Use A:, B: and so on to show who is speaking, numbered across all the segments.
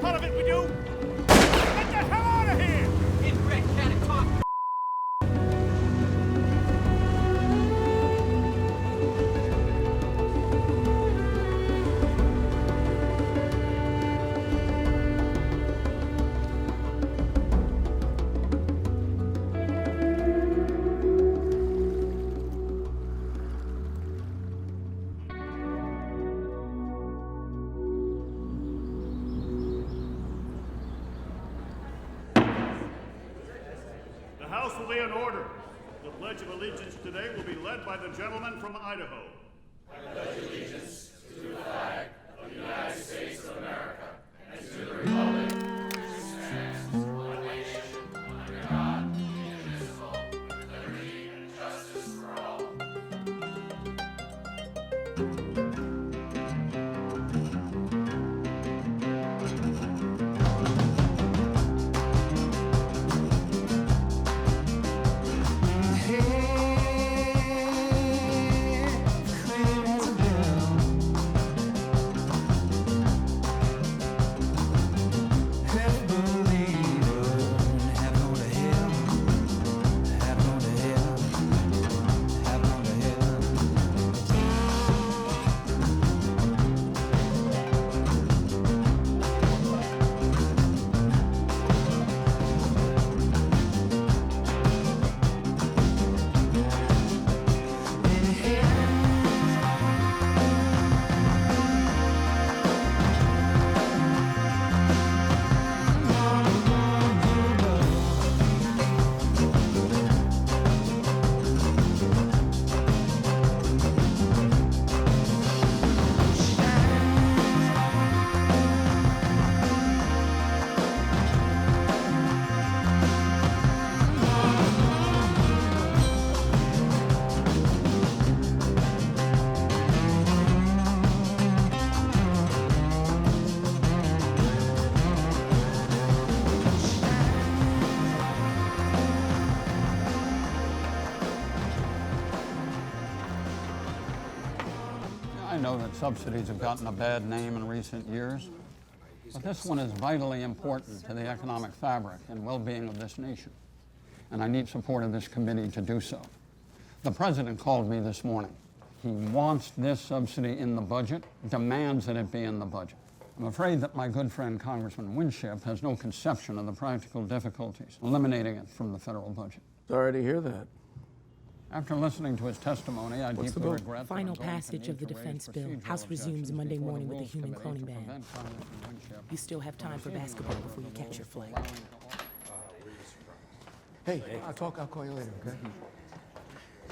A: Part of it we do. Get the hell out of here!
B: Inbred cat and talk.
A: The House will be in order. The Pledge of Allegiance today will be led by the gentleman from Idaho.
C: I know that subsidies have gotten a bad name in recent years, but this one is vitally important to the economic fabric and well-being of this nation, and I need support of this committee to do so. The president called me this morning. He wants this subsidy in the budget, demands that it be in the budget. I'm afraid that my good friend Congressman Winship has no conception of the practical difficulties eliminating it from the federal budget.
D: Sorry to hear that.
C: After listening to his testimony, I deeply
D: bill?
C: regret that
E: Final
C: I'm going to
E: passage
C: need
E: of the
C: to raise
E: defense bill.
C: procedural
E: House resumes
C: objections
E: Monday
C: before
E: morning with the
C: Rules
E: human
C: Committee
E: cloning
C: to
E: ban.
C: prevent Congressman Winship
E: You still have time for basketball before you catch your flight.
D: Hey, I'll call you later, okay?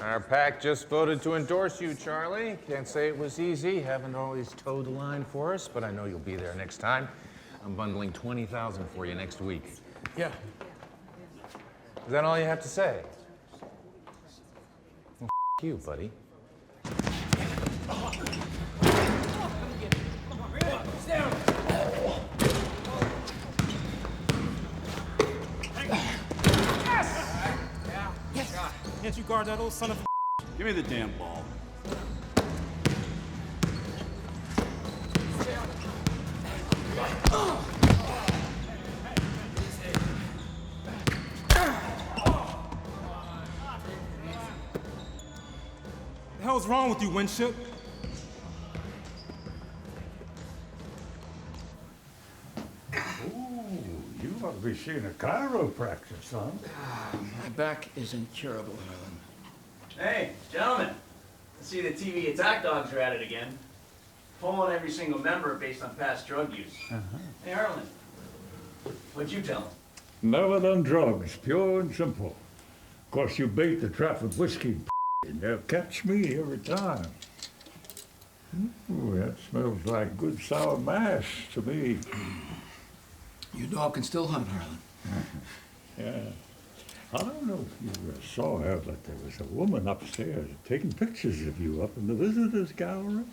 F: Our PAC just voted to endorse you, Charlie. Can't say it was easy. Haven't always towed the line for us, but I know you'll be there next time. I'm bundling 20,000 for you next week.
D: Yeah.
F: Is that all you have to say? Well, you, buddy.
G: Can't you guard that old son of a...
A: Give me the damn ball.
G: The hell's wrong with you, Winship?
H: You ought to be seeing a chiropractor, son.
D: My back is incurable, Harlan.
I: Hey, gentlemen. I see the TV attack dogs are at it again. Pulling every single member based on past drug use. Hey, Harlan. What'd you tell him?
H: Never done drugs, pure and simple. Of course, you bait the trap with whiskey, and they'll catch me every time. Ooh, that smells like good sour mash to me.
D: Your dog can still hunt, Harlan.
H: Yeah. I don't know if you saw her, but there was a woman upstairs taking pictures of you up in the visitors gallery.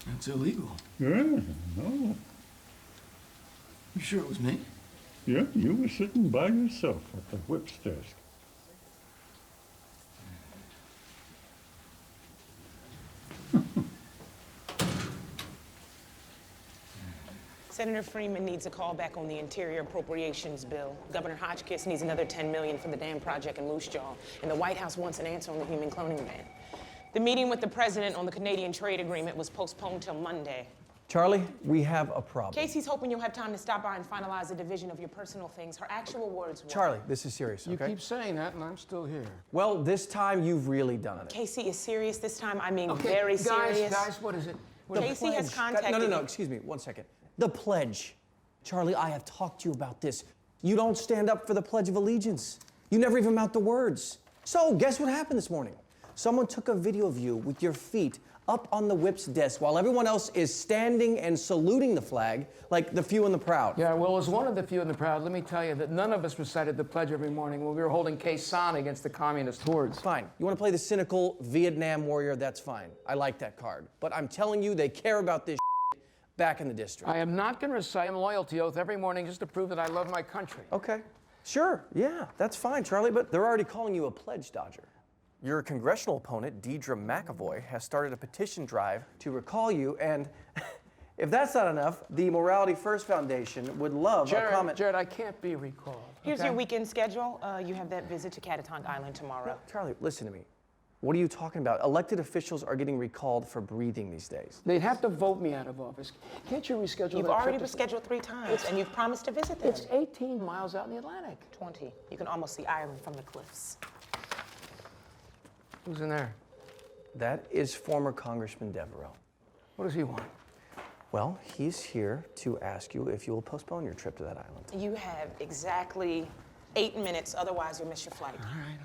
D: That's illegal.
H: Yeah, no.
D: You sure it was me?
H: Yeah, you were sitting by yourself at the whip's desk.
E: Senator Freeman needs a call back on the Interior Appropriations Bill. Governor Hotchkiss needs another $10 million for the dam project in Moose Jaw. And the White House wants an answer on the human cloning ban. The meeting with the president on the Canadian trade agreement was postponed till Monday.
J: Charlie, we have a problem.
E: Casey's hoping you'll have time to stop by and finalize the division of your personal things. Her actual words were...
J: Charlie, this is serious, okay?
D: You keep saying that, and I'm still here.
J: Well, this time you've really done it.
E: Casey is serious this time. I mean, very serious.
D: Guys, what is it?
E: Casey has contacted...
J: No, excuse me, 1 second. The pledge. Charlie, I have talked to you about this. You don't stand up for the Pledge of Allegiance. You never even mouth the words. So, guess what happened this morning? Someone took a video of you with your feet up on the whip's desk while everyone else is standing and saluting the flag like the few and the proud.
D: Yeah, well, as one of the few and the proud, let me tell you that none of us recited the pledge every morning when we were holding Khe Sanh against the communist hordes.
J: Fine. You want to play the cynical Vietnam warrior? That's fine. I like that card. But I'm telling you, they care about this back in the district.
D: I am not going to recite a loyalty oath every morning just to prove that I love my country.
J: Okay. Sure. Yeah, that's fine, Charlie, but they're already calling you a pledge dodger. Your congressional opponent, Deidre McAvoy, has started a petition drive to recall you, and if that's not enough, the Morality First Foundation would love a comment.
D: Jared, I can't be recalled.
E: Here's your weekend schedule. You have that visit to Catatonk Island tomorrow.
J: Charlie, listen to me. What are you talking about? Elected officials are getting recalled for breathing these days.
D: They'd have to vote me out of office. Can't you reschedule
E: You've
D: that
E: already
D: trip to-
E: rescheduled 3 times, and you've promised to visit them.
D: It's 18 miles out in the Atlantic.
E: 20. You can almost see Ireland from the cliffs.
D: Who's in there?
J: That is former Congressman Devereaux.
D: What does he want?
J: Well, he's here to ask you if you will postpone your trip to that island.
E: You have exactly 8 minutes, otherwise you'll miss your flight.
D: All right.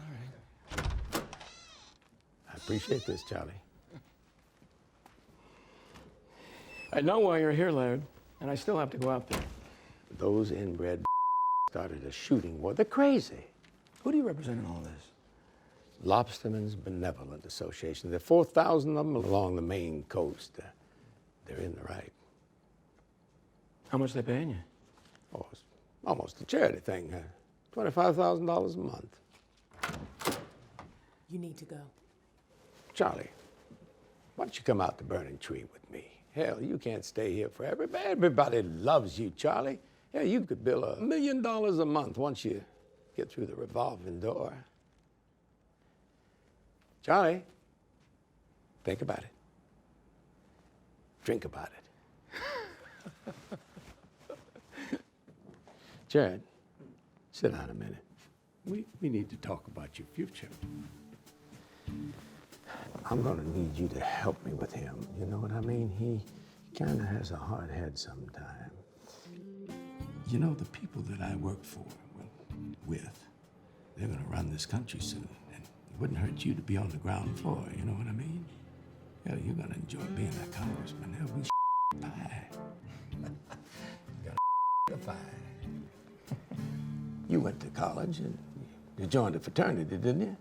K: I appreciate this, Charlie.
D: I know why you're here, Laird, and I still have to go out there.
K: Those inbred started a shooting war. They're crazy.
D: Who do you represent in all this?
K: Lobstermen's Benevolent Association. There are 4,000 of them along the Maine coast. They're in the right.
D: How much they paying you?
K: Oh, it's almost a charity thing. $25,000 a month.
E: You need to go.
K: Charlie, why don't you come out to Burning Tree with me? Hell, you can't stay here forever. Everybody loves you, Charlie. Yeah, you could bill $1 million a month once you get through the revolving door. Charlie, think about it. Drink about it. Jared, sit down a minute. We need to talk about your future. I'm going to need you to help me with him. You know what I mean? He kind of has a hard head sometimes. You know, the people that I work for, with, they're going to run this country soon. And it wouldn't hurt you to be on the ground floor, you know what I mean? Hell, you're going to enjoy being a congressman. There'll be pie. Got a pie. You went to college and you joined a fraternity, didn't you?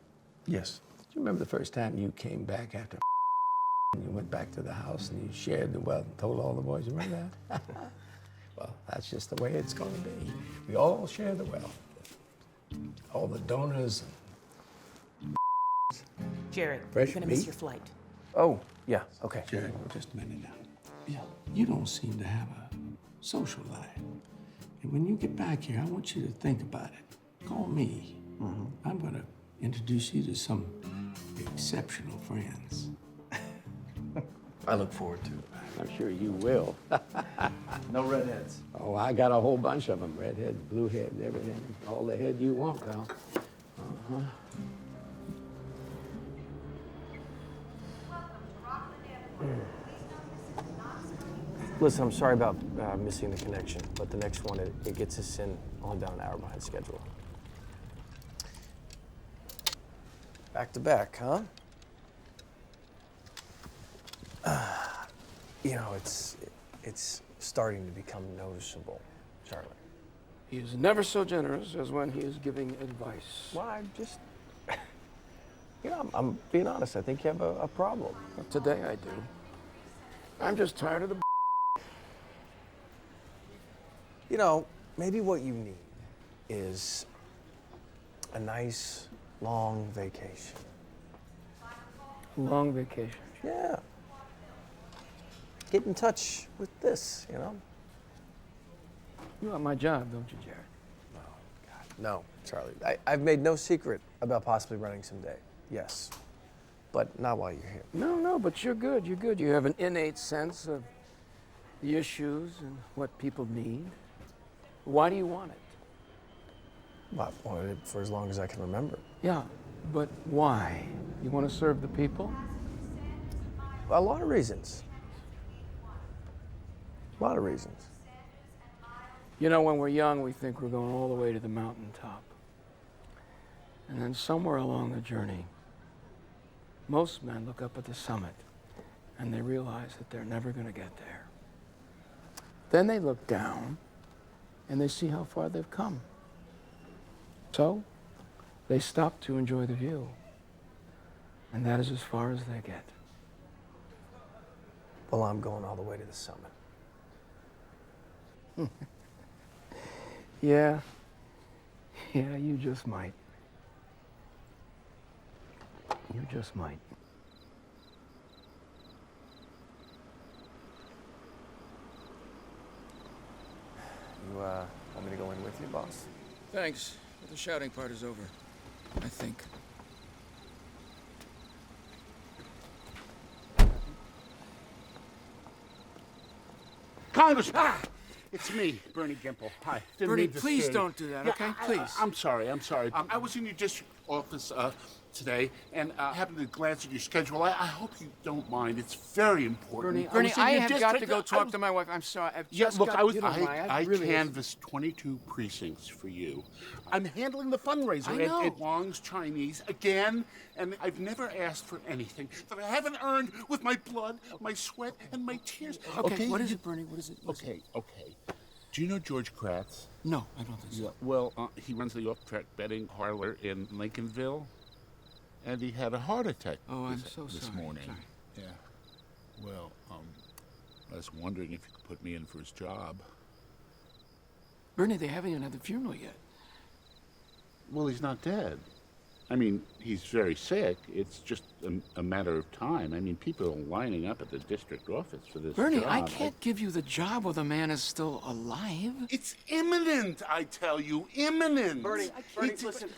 J: Yes.
K: Do you remember the first time you came back after and you went back to the house and you shared the wealth and told all the boys? You remember that? Well, that's just the way it's going to be. We all share the wealth. All the donors.
E: Jared,
K: Fresh
E: you're gonna miss
K: meat?
E: your flight.
J: Oh, yeah, okay.
K: Jared, just a minute now. Yeah, you don't seem to have a social life. And when you get back here, I want you to think about it. Call me. I'm going to introduce you to some exceptional friends.
J: I look forward to it.
K: I'm sure you will.
J: No redheads.
K: Oh, I got a whole bunch of them. Redheads, blueheads, everything. All the head you want, pal.
J: Listen, I'm sorry about missing the connection, but the next one, it gets us in on down an hour behind schedule. Back to back, huh? You know, it's starting to become noticeable, Charlie.
D: He is never so generous as when he is giving advice.
J: Well, I just, you know, I'm being honest. I think you have a problem.
D: But today I do. I'm just tired of the
J: You know, maybe what you need is a nice, long vacation.
D: long vacation.
J: Yeah. Get in touch with this, you know?
D: You want my job, don't you, Jared?
J: No, Charlie. I've made no secret about possibly running someday. Yes. But not while you're here.
D: No, but you're good. You're good. You have an innate sense of the issues and what people need. Why do you want it?
J: Well, I've wanted it for as long as I can remember.
D: Yeah, but why? You want to serve the people?
J: A lot of reasons. A lot of reasons.
D: You know, when we're young, we think we're going all the way to the mountaintop. And then somewhere along the journey, most men look up at the summit and they realize that they're never going to get there. Then they look down and they see how far they've come. So they stop to enjoy the view. And that is as far as they get.
J: Well, I'm going all the way to the summit.
D: Yeah, you just might. You just might.
J: You want me to go in with you, boss?
D: Thanks, but the shouting part is over, I think.
L: Congressman! It's me, Bernie Gimple. Hi. Didn't
D: Bernie,
L: mean to
D: please
L: scare you.
D: don't do that,
L: Yeah,
D: okay? Please.
L: I'm sorry. I was in your district office today and happened to glance at your schedule. I hope you don't mind. It's very important.
D: Bernie, I have got to
L: district.
D: go talk to my wife. I'm sorry.
L: Yeah, look,
D: I
L: canvassed 22 precincts for you. I'm handling the fundraiser
D: I know.
L: at Wong's Chinese again, and I've never asked for anything that I haven't earned with my blood, my sweat, and my tears.
D: Okay, what is it, Bernie? What is it?
L: Okay. Do you know George Kratz?
D: No, I don't think so.
L: Yeah, well, he runs the off-track betting parlor in Lincolnville, and he had a heart attack this morning.
D: Sorry.
L: Yeah. Well, I was wondering if you could put me in for his job.
D: Bernie, they haven't even had the funeral yet.
L: Well, he's not dead. I mean, he's very sick. It's just a matter of time. I mean, people are lining up at the district office for this
D: Bernie,
L: job.
D: I can't give you the job while the man is still alive.
L: It's imminent, I tell you. Imminent.
J: Bernie, listen.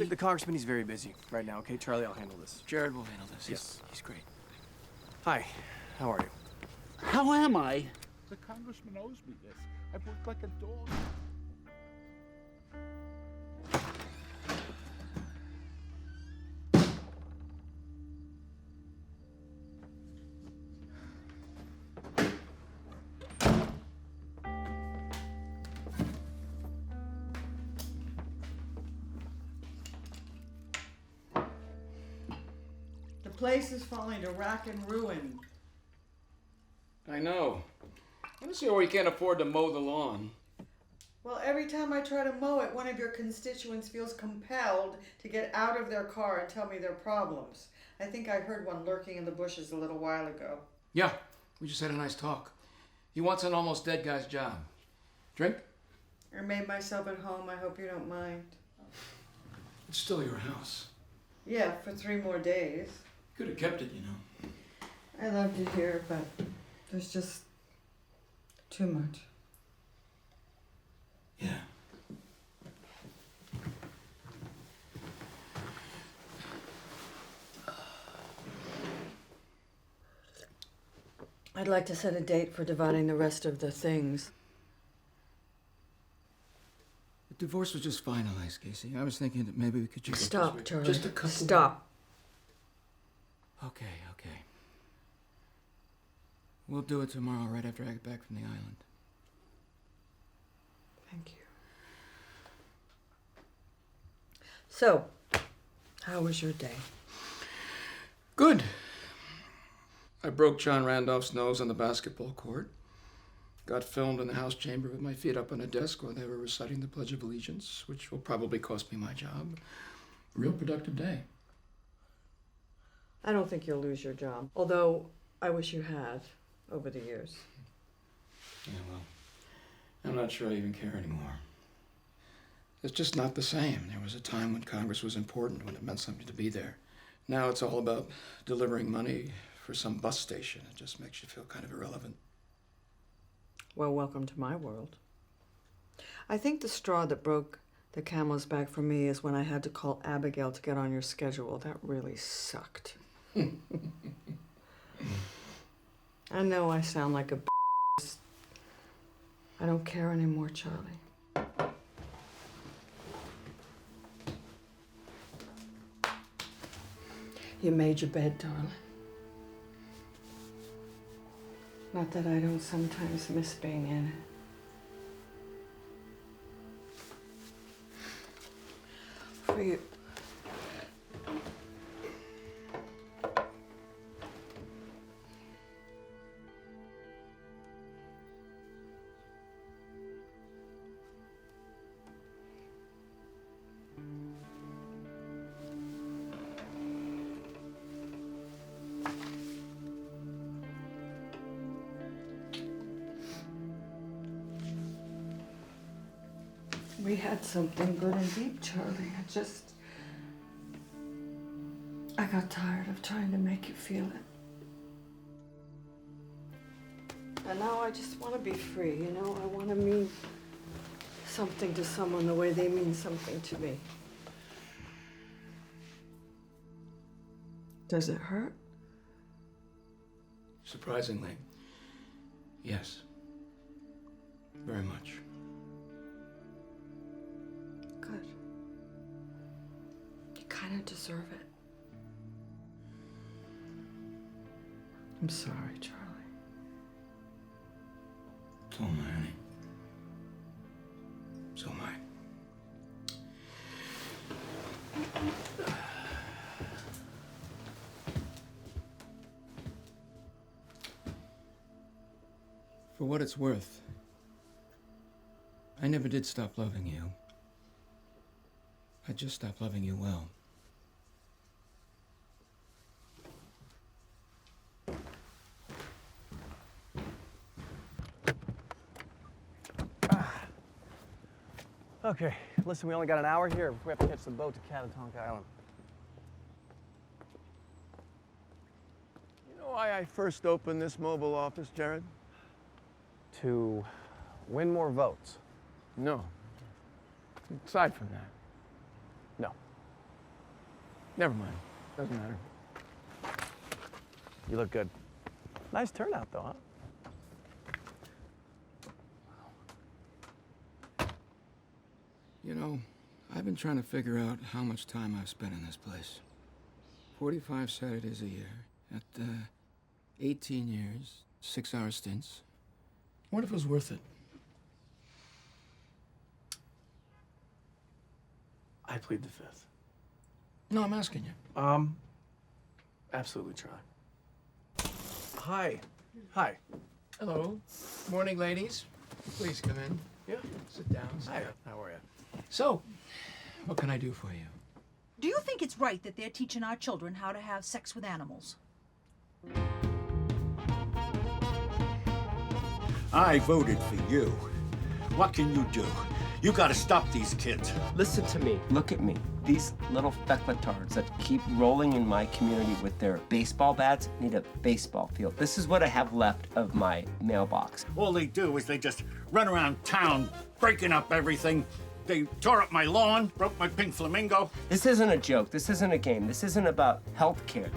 J: The congressman, he's very busy right now, okay? Charlie, I'll handle this.
D: Jared will handle this.
J: Yes.
D: He's great.
J: Hi, how are you?
L: How am I? The congressman owes me this. I've worked like a dog.
M: The place is falling to rack and ruin.
D: I know. I don't see why we can't afford to mow the lawn.
M: Well, every time I try to mow it, one of your constituents feels compelled to get out of their car and tell me their problems. I think I heard one lurking in the bushes a little while ago.
D: Yeah, we just had a nice talk. He wants an almost dead guy's job. Drink?
M: I made myself at home. I hope you don't mind.
D: It's still your house.
M: Yeah, for 3 more days.
D: Could have kept it, you know.
M: I loved it here, but there's just too much.
D: Yeah.
M: I'd like to set a date for dividing the rest of the things.
D: The divorce was just finalized, Casey. I was thinking that maybe we could just...
M: Stop, Charlie.
D: Just a couple...
M: Stop.
D: Okay. We'll do it tomorrow, right after I get back from the island.
M: Thank you. So, how was your day?
D: Good. I broke John Randolph's nose on the basketball court. Got filmed in the House chamber with my feet up on a desk while they were reciting the Pledge of Allegiance, which will probably cost me my job. Real productive day.
M: I don't think you'll lose your job, although I wish you had over the years.
D: Yeah, well, I'm not sure I even care anymore. It's just not the same. There was a time when Congress was important, when it meant something to be there. Now it's all about delivering money for some bus station. It just makes you feel kind of irrelevant.
M: Well, welcome to my world. I think the straw that broke the camel's back for me is when I had to call Abigail to get on your schedule. That really sucked. I know I sound like a I don't care anymore, Charlie. You made your bed, darling. Not that I don't sometimes miss being in it. For you. We had something good and deep, Charlie. I got tired of trying to make you feel it. And now I just want to be free, you know? I want to mean something to someone the way they mean something to me. Does it hurt?
D: Surprisingly, yes. Very much.
M: Good. You kind of deserve it. I'm sorry, Charlie.
D: So am I, honey. So am I. For what it's worth, I never did stop loving you. I just stopped loving you well.
J: Okay, listen, we only got an hour here. We have to catch the boat to Catatonk Island.
K: You know why I first opened this mobile office, Jared?
J: To win more votes.
K: No. Aside from that.
J: No.
K: Never mind. Doesn't matter.
J: You look good. Nice turnout, though, huh?
D: You know, I've been trying to figure out how much time I've spent in this place. 45 Saturdays a year, at 18 years, 6-hour stints. What if it was worth it?
J: I plead the fifth.
D: No, I'm asking you.
J: Absolutely, Charlie. Hi. Hi.
D: Hello. Morning, ladies. Please come in.
J: Yeah.
D: Sit down.
J: Hi. How are you?
D: So, what can I do for you?
N: Do you think it's right that they're teaching our children how to have sex with animals?
O: I voted for you. What can you do? You gotta stop these kids.
P: Listen to me. Look at me. These little feckletards that keep rolling in my community with their baseball bats need a baseball field. This is what I have left of my mailbox.
O: All they do is they just run around town, breaking up everything. They tore up my lawn, broke my pink flamingo.
P: This isn't a joke. This isn't a game. This isn't about health care.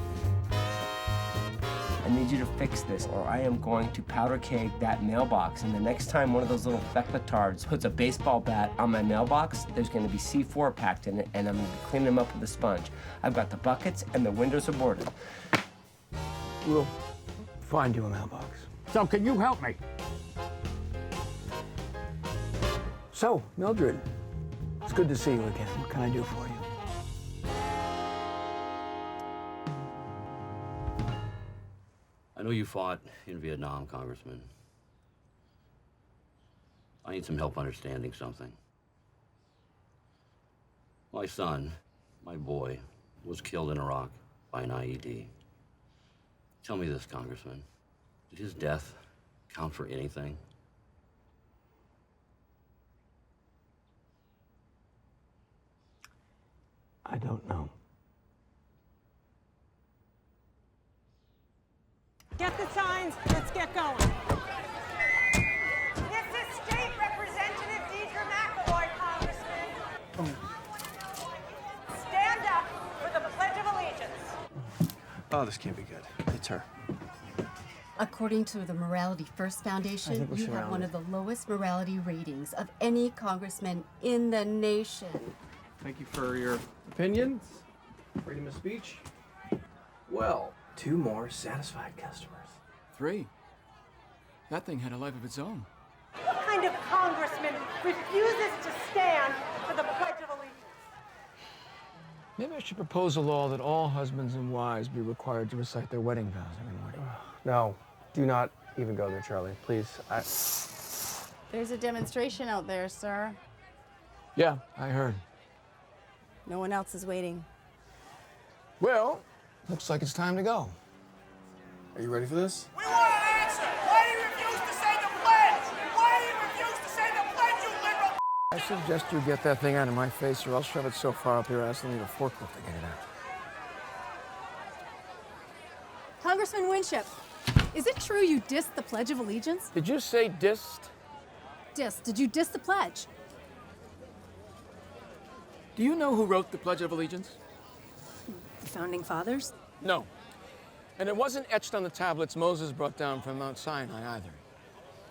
P: I need you to fix this, or I am going to powder keg that mailbox. And the next time one of those little feckletards puts a baseball bat on my mailbox, there's going to be C4 packed in it, and I'm going to be cleaning them up with a sponge. I've got the buckets, and the windows are boarded.
D: We'll find you a mailbox.
O: So can you help me?
D: So, Mildred, it's good to see you again. What can I do for you?
Q: I know you fought in Vietnam, Congressman. I need some help understanding something. My son, my boy, was killed in Iraq by an IED. Tell me this, Congressman. Did his death count for anything?
D: I don't know.
R: Get the signs, let's get going.
S: This is State Representative Deidre Mack
J: Oh, this can't be good. It's her.
R: According to the Morality First Foundation, you have one of the lowest morality ratings of any congressman in the nation.
J: Thank you for your opinions. Freedom of speech. Well, 2 more satisfied customers.
D: 3. That thing had a life of its own.
S: What kind of congressman refuses to stand for the Pledge of Allegiance?
D: Maybe I should propose a law that all husbands and wives be required to recite their wedding vows every morning.
J: No, do not even go there, Charlie. Please.
T: There's a demonstration out there, sir.
D: Yeah, I heard.
T: No one else is waiting.
D: Well, looks like it's time to go.
J: Are you ready for this?
B: We want an answer! Why do you refuse to say the pledge? Why do you refuse to say the pledge, you liberal?
D: I suggest you get that thing out of my face, or I'll shove it so far up your ass they'll need a forklift to get it out.
T: Congressman Winship, is it true you dissed the Pledge of Allegiance?
D: Did you say dissed?
T: Dissed. Did you diss the pledge?
D: Do you know who wrote the Pledge of Allegiance?
T: The Founding Fathers?
D: No. And it wasn't etched on the tablets Moses brought down from Mount Sinai either.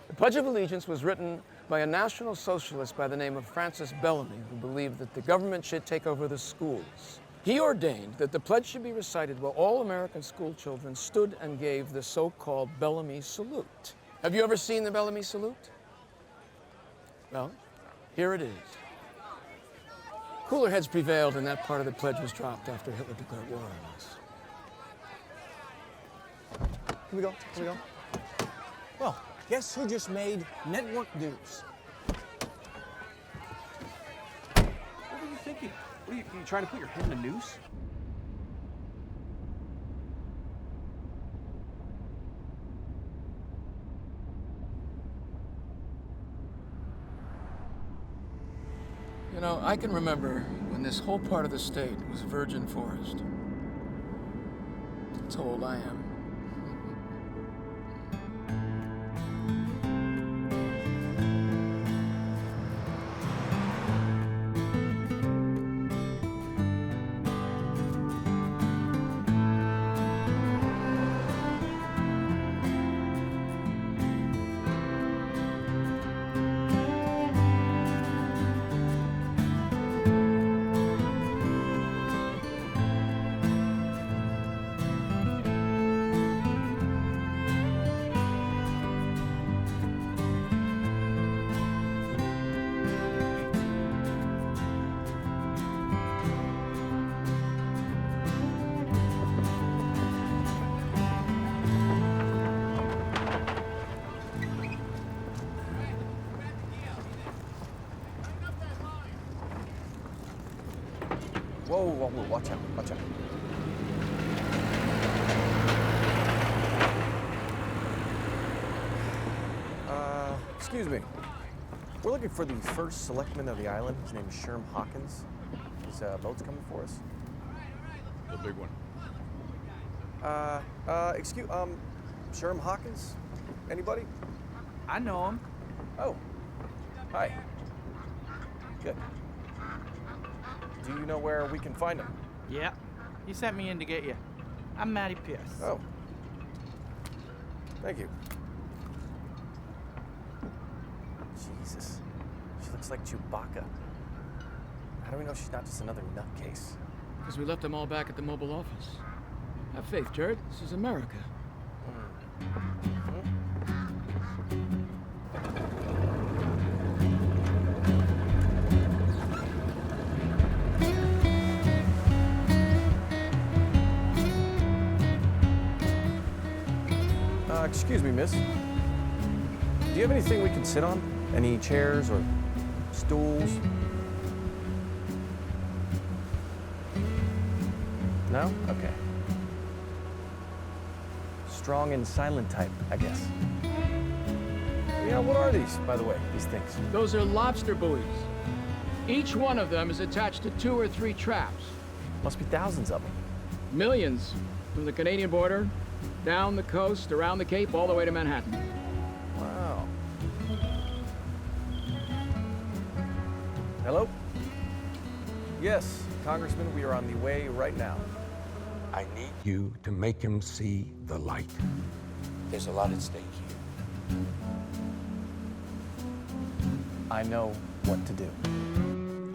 D: The Pledge of Allegiance was written by a National Socialist by the name of Francis Bellamy, who believed that the government should take over the schools. He ordained that the pledge should be recited while all American school children stood and gave the so-called Bellamy salute. Have you ever seen the Bellamy salute? Well, here it is. Cooler heads prevailed, and that part of the pledge was dropped after Hitler declared war on us.
J: Here we go. Here we go. Well, guess who just made network news? What were you thinking? What are you trying to put your hand in a noose?
D: You know, I can remember when this whole part of the state was virgin forest. That's how old I am.
J: Whoa, whoa, whoa, watch out, watch out. Excuse me. We're looking for the first selectman of the island. His name is Sherm Hawkins. His boat's coming for us.
L: The big one.
J: Sherm Hawkins? Anybody?
B: I know him.
J: Oh, hi. Good. Do you know where we can find him?
B: Yeah. He sent me in to get you. I'm Matty Pierce.
J: Oh. Thank you. Jesus. She looks like Chewbacca. How do we know she's not just another nutcase?
D: Because we left them all back at the mobile office. Have faith, Jared. This is America.
J: Excuse me, miss. Do you have anything we can sit on? Any chairs or stools? No? Okay. Strong and silent type, I guess. You know, what are these, by the way, these things?
D: Those are lobster buoys. Each one of them is attached to 2 or 3 traps.
J: Must be thousands of them.
D: Millions. From the Canadian border, down the coast, around the Cape, all the way to Manhattan.
J: Wow. Hello? Yes, Congressman, we are on the way right now.
K: I need you to make him see the light. There's a lot at stake here.
J: I know what to do.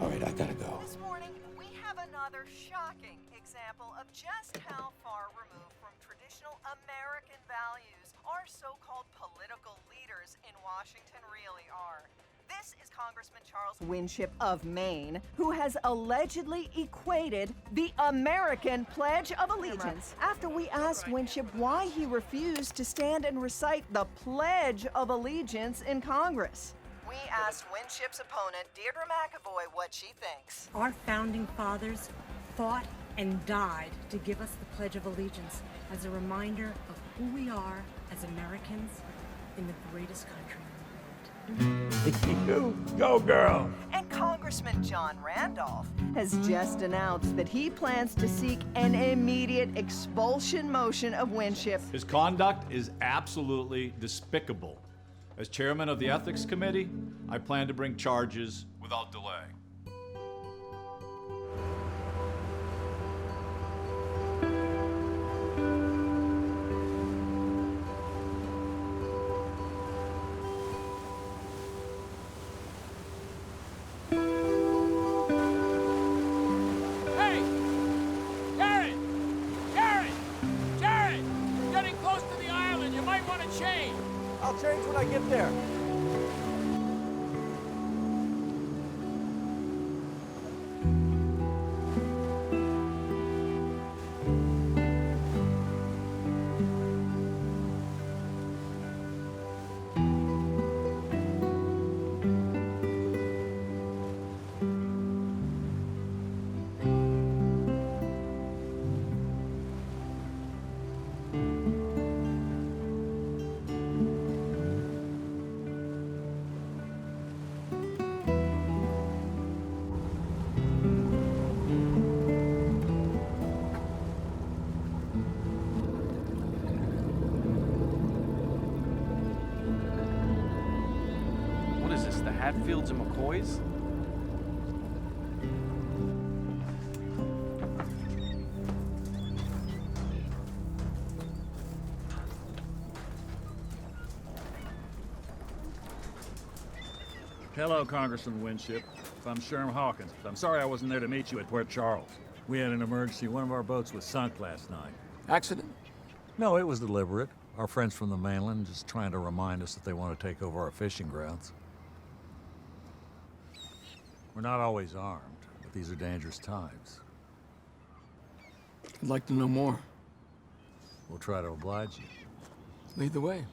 K: All right, I gotta go.
U: This morning, we have another shocking example of just how far removed from traditional American values our so-called political leaders in Washington really are. This is Congressman Charles Winship of Maine, who has allegedly equated the American Pledge of Allegiance after we asked Winship why he refused to stand and recite the Pledge of Allegiance in Congress. We asked Winship's opponent, Deirdre McAvoy, what she thinks.
S: Our founding fathers fought and died to give us the Pledge of Allegiance as a reminder of who we are as Americans in the greatest country in the world.
K: You go, girl.
U: And Congressman John Randolph has just announced that he plans to seek an immediate expulsion motion of Winship.
V: His conduct is absolutely despicable. As chairman of the Ethics Committee, I plan to bring charges without delay.
D: Hey! Jared! Jared! Jared! You're getting close to the island. You might want to change.
J: I'll change when I get there.
W: What is this, the Hatfields and McCoys?
V: Hello, Congressman Winship. I'm Sherm Hawkins. I'm sorry I wasn't there to meet you at Port Charles. We had an emergency. One of our boats was sunk last night.
D: Accident?
V: No, it was deliberate. Our friends from the mainland just trying to remind us that they want to take over our fishing grounds. We're not always armed, but these are dangerous times.
D: I'd like to know more.
V: We'll try to oblige you.
D: Lead the way.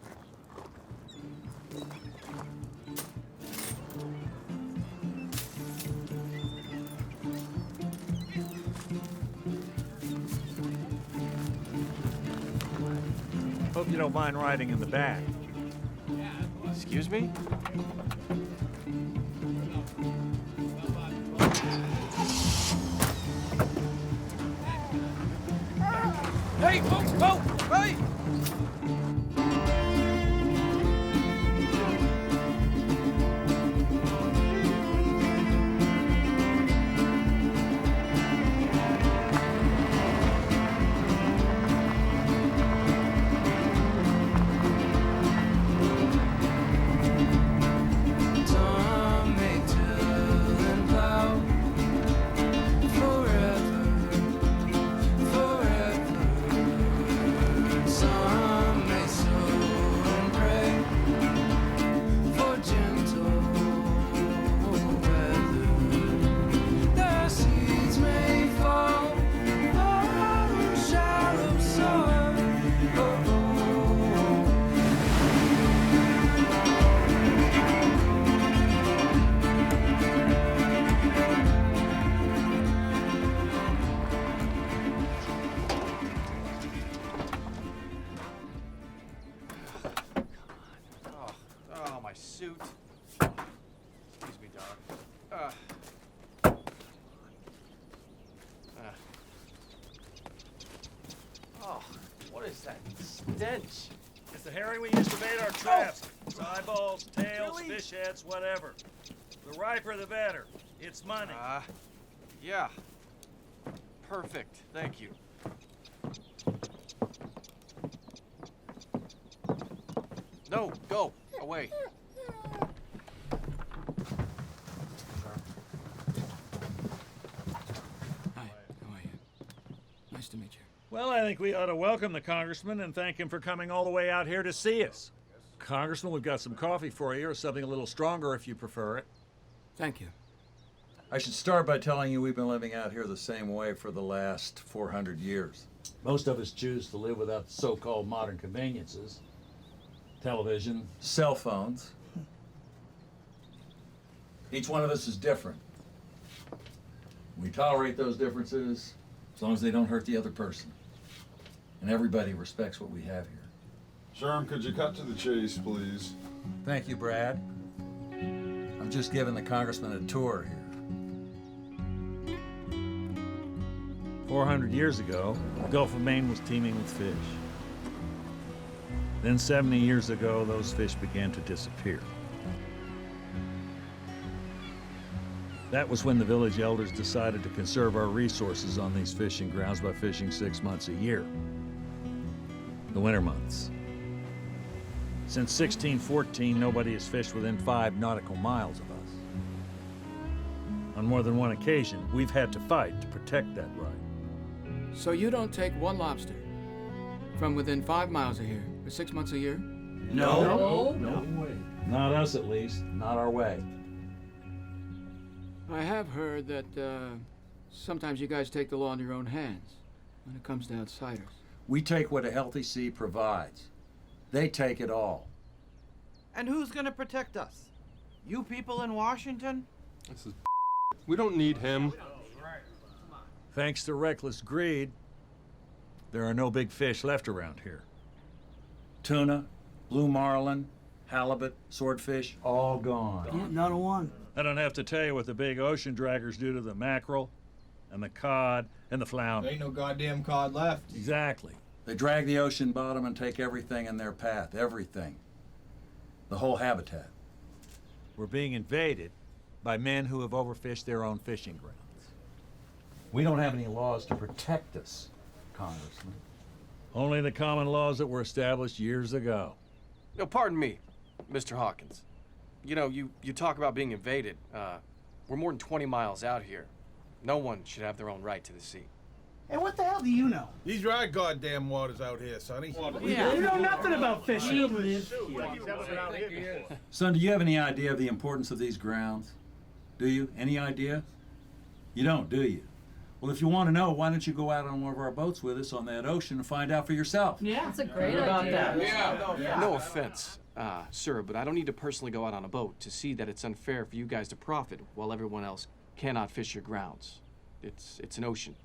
V: Hope you don't mind riding in the back.
W: Excuse me?
D: Hey, folks, whoa! Hey!
W: Oh, my suit. Excuse me, dog. Oh, what is that stench?
A: It's the herring we used to bait our traps. It's eyeballs, tails, fish heads, whatever. The riper, the better. It's money.
W: Yeah. Perfect. Thank you. No, go. Away.
D: Hi, how are you? Nice to meet you.
A: Well, I think we ought to welcome the congressman and thank him for coming all the way out here to see us. Congressman, we've got some coffee for you, or something a little stronger if you prefer it.
D: Thank you.
C: I should start by telling you we've been living out here the same way for the last 400 years.
V: Most of us choose to live without the so-called modern conveniences. Television.
C: Cell phones. Each one of us is different. We tolerate those differences as long as they don't hurt the other person. And everybody respects what we have here.
F: Sherm, could you cut to the chase, please?
C: Thank you, Brad. I'm just giving the congressman a tour here.
A: 400 years ago, the Gulf of Maine was teeming with fish. Then 70 years ago, those fish began to disappear. That was when the village elders decided to conserve our resources on these fishing grounds by fishing 6 months a year. The winter months. Since 1614, nobody has fished within 5 nautical miles of us. On more than one occasion, we've had to fight to protect that right.
D: So you don't take one lobster from within 5 miles of here for 6 months a year?
C: No way. Not us, at least. Not our way.
D: I have heard that sometimes you guys take the law in your own hands when it comes to outsiders.
C: We take what a healthy sea provides. They take it all.
B: And who's gonna protect us? You people in Washington?
W: This is we don't need him.
A: Thanks to reckless greed, there are no big fish left around here.
C: Tuna, blue marlin, halibut, swordfish, all gone.
B: Not a one.
A: I don't have to tell you what the big ocean draggers do to the mackerel and the cod and the flounder.
B: Ain't no goddamn cod left.
A: Exactly.
C: They drag the ocean bottom and take everything in their path, everything. The whole habitat.
A: We're being invaded by men who have overfished their own fishing grounds.
C: We don't have any laws to protect us, Congressman.
A: Only the common laws that were established years ago.
W: No, pardon me, Mr. Hawkins. You know, you talk about being invaded. We're more than 20 miles out here. No one should have their own right to the sea.
B: Hey, what the hell do you know?
F: These are our goddamn waters out here, Sonny.
B: Yeah. You know nothing about fishing.
C: Son, do you have any idea of the importance of these grounds? Do you? Any idea? You don't, do you? Well, if you want to know, why don't you go out on one of our boats with us on that ocean and find out for yourself?
T: Yeah, that's a great idea.
W: No offense, sir, but I don't need to personally go out on a boat to see that it's unfair for you guys to profit while everyone else cannot fish your grounds. It's an ocean.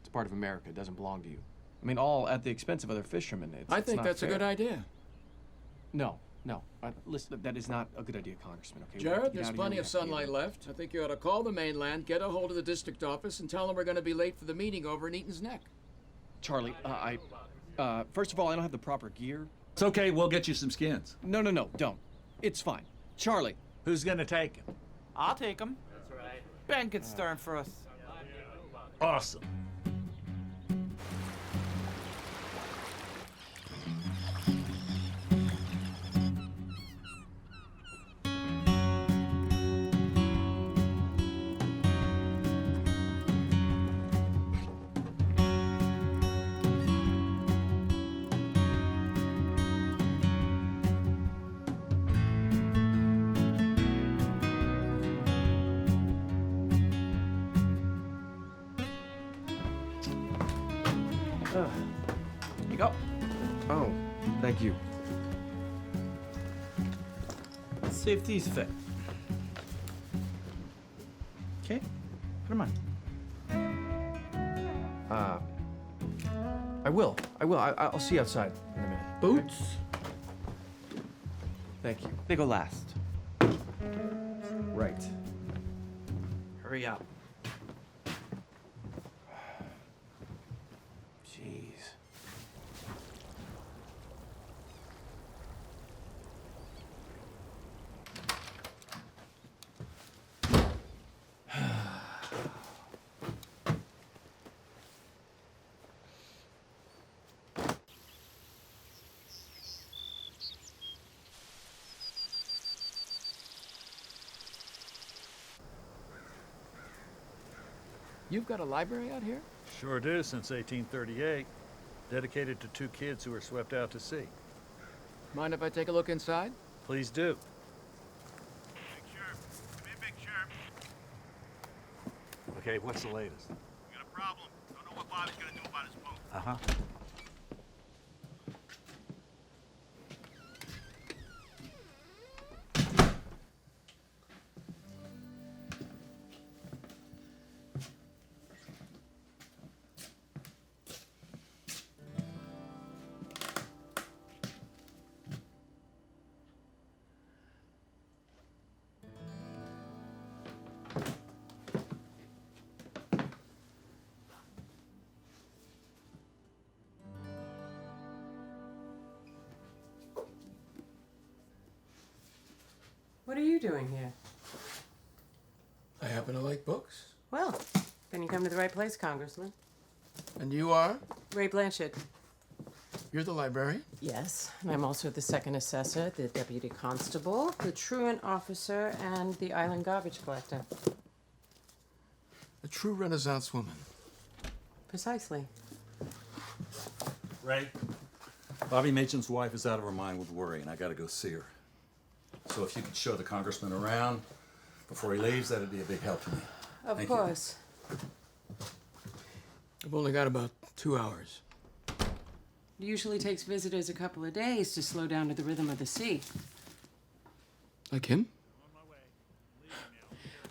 W: It's part of America. It doesn't belong to you. I mean, all at the expense of other fishermen.
D: I think that's a good idea.
W: No. Listen, that is not a good idea, Congressman, okay?
D: Jared, there's plenty of sunlight left. I think you ought to call the mainland, get a hold of the district office, and tell them we're going to be late for the meeting over in Eaton's Neck.
W: Charlie, first of all, I don't have the proper gear.
C: It's okay, we'll get you some skins.
W: No, don't. It's fine. Charlie.
A: Who's gonna take him?
B: I'll take him. That's right. Ben can stern for us.
A: Awesome.
W: Here you go. Oh, thank you.
B: Let's see if these fit. Okay, put them on.
W: I will. I'll see you outside in a minute.
B: Boots?
W: Thank you. They go last. Right.
B: Hurry up.
W: Jeez.
D: You've got a library out here?
A: Sure do, since 1838. Dedicated to 2 kids who were swept out to sea.
D: Mind if I take a look inside?
A: Please do. Okay, what's the latest?
O: We got a problem. Don't know what Bobby's gonna do about his boat.
A: Uh-huh.
G: What are you doing here?
D: I happen to like books.
G: Well, then you come to the right place, Congressman.
D: And you are?
G: Ray Blanchett.
D: You're the librarian?
G: Yes, and I'm also the second assessor, the deputy constable, the truant officer, and the island garbage collector.
D: A true Renaissance woman.
G: Precisely.
C: Ray, Bobby Machen's wife is out of her mind with worry, and I gotta go see her. So if you could show the congressman around before he leaves, that'd be a big help to me.
G: Of
C: Thank you.
G: course.
D: I've only got about 2 hours.
G: It usually takes visitors a couple of days to slow down to the rhythm of the sea.
D: Like him?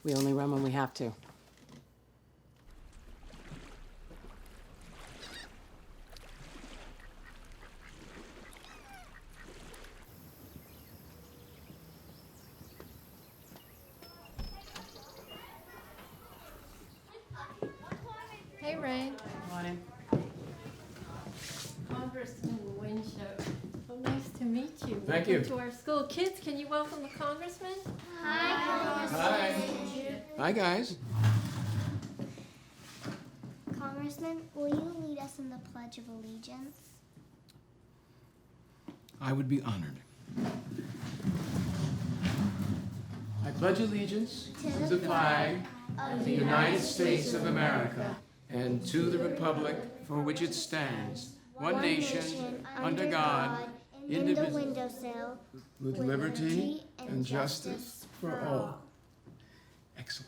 G: We only run when we have to.
T: Hey, Ray.
G: Morning.
T: Congressman Winship. So nice to meet you.
D: Thank
T: Welcome
D: you.
T: to our school. Kids, can you welcome the congressman?
D: Hi. Hi, guys.
H: Congressman, will you lead us in the Pledge of Allegiance?
D: I would be honored. I pledge allegiance to the flag of the United States of America and to the republic for which it stands, one nation, under God,
H: in the windowsill,
D: with liberty and justice for all. Excellent.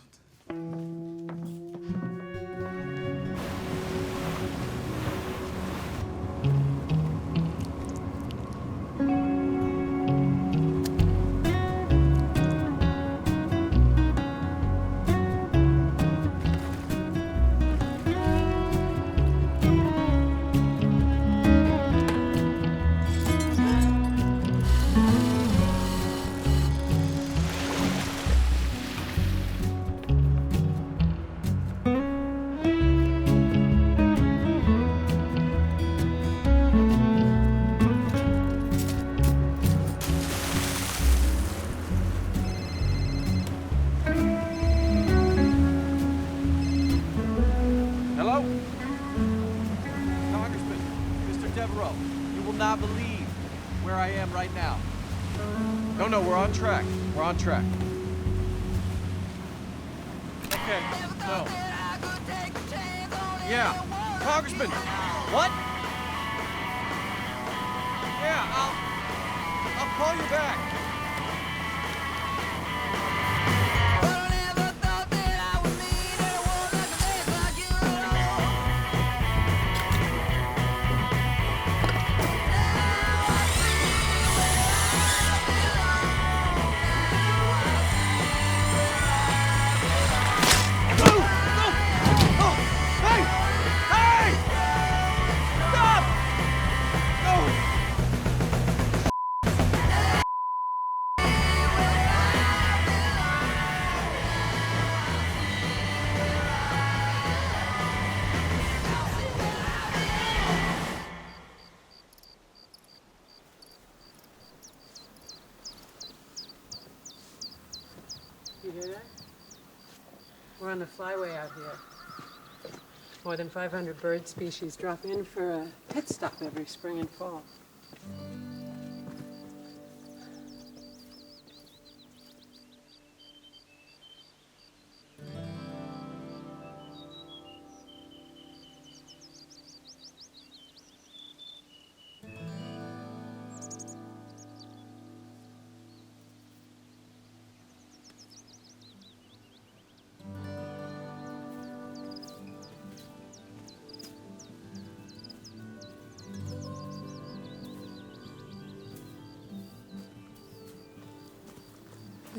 W: Hello? Congressman, Mr. Devereaux, you will not believe where I am right now. No, we're on track. We're on track. Okay, no. Yeah, Congressman, what? Yeah, I'll call you back.
G: You hear that? We're on the flyway out here. More than 500 bird species drop in for a pit stop every spring and fall.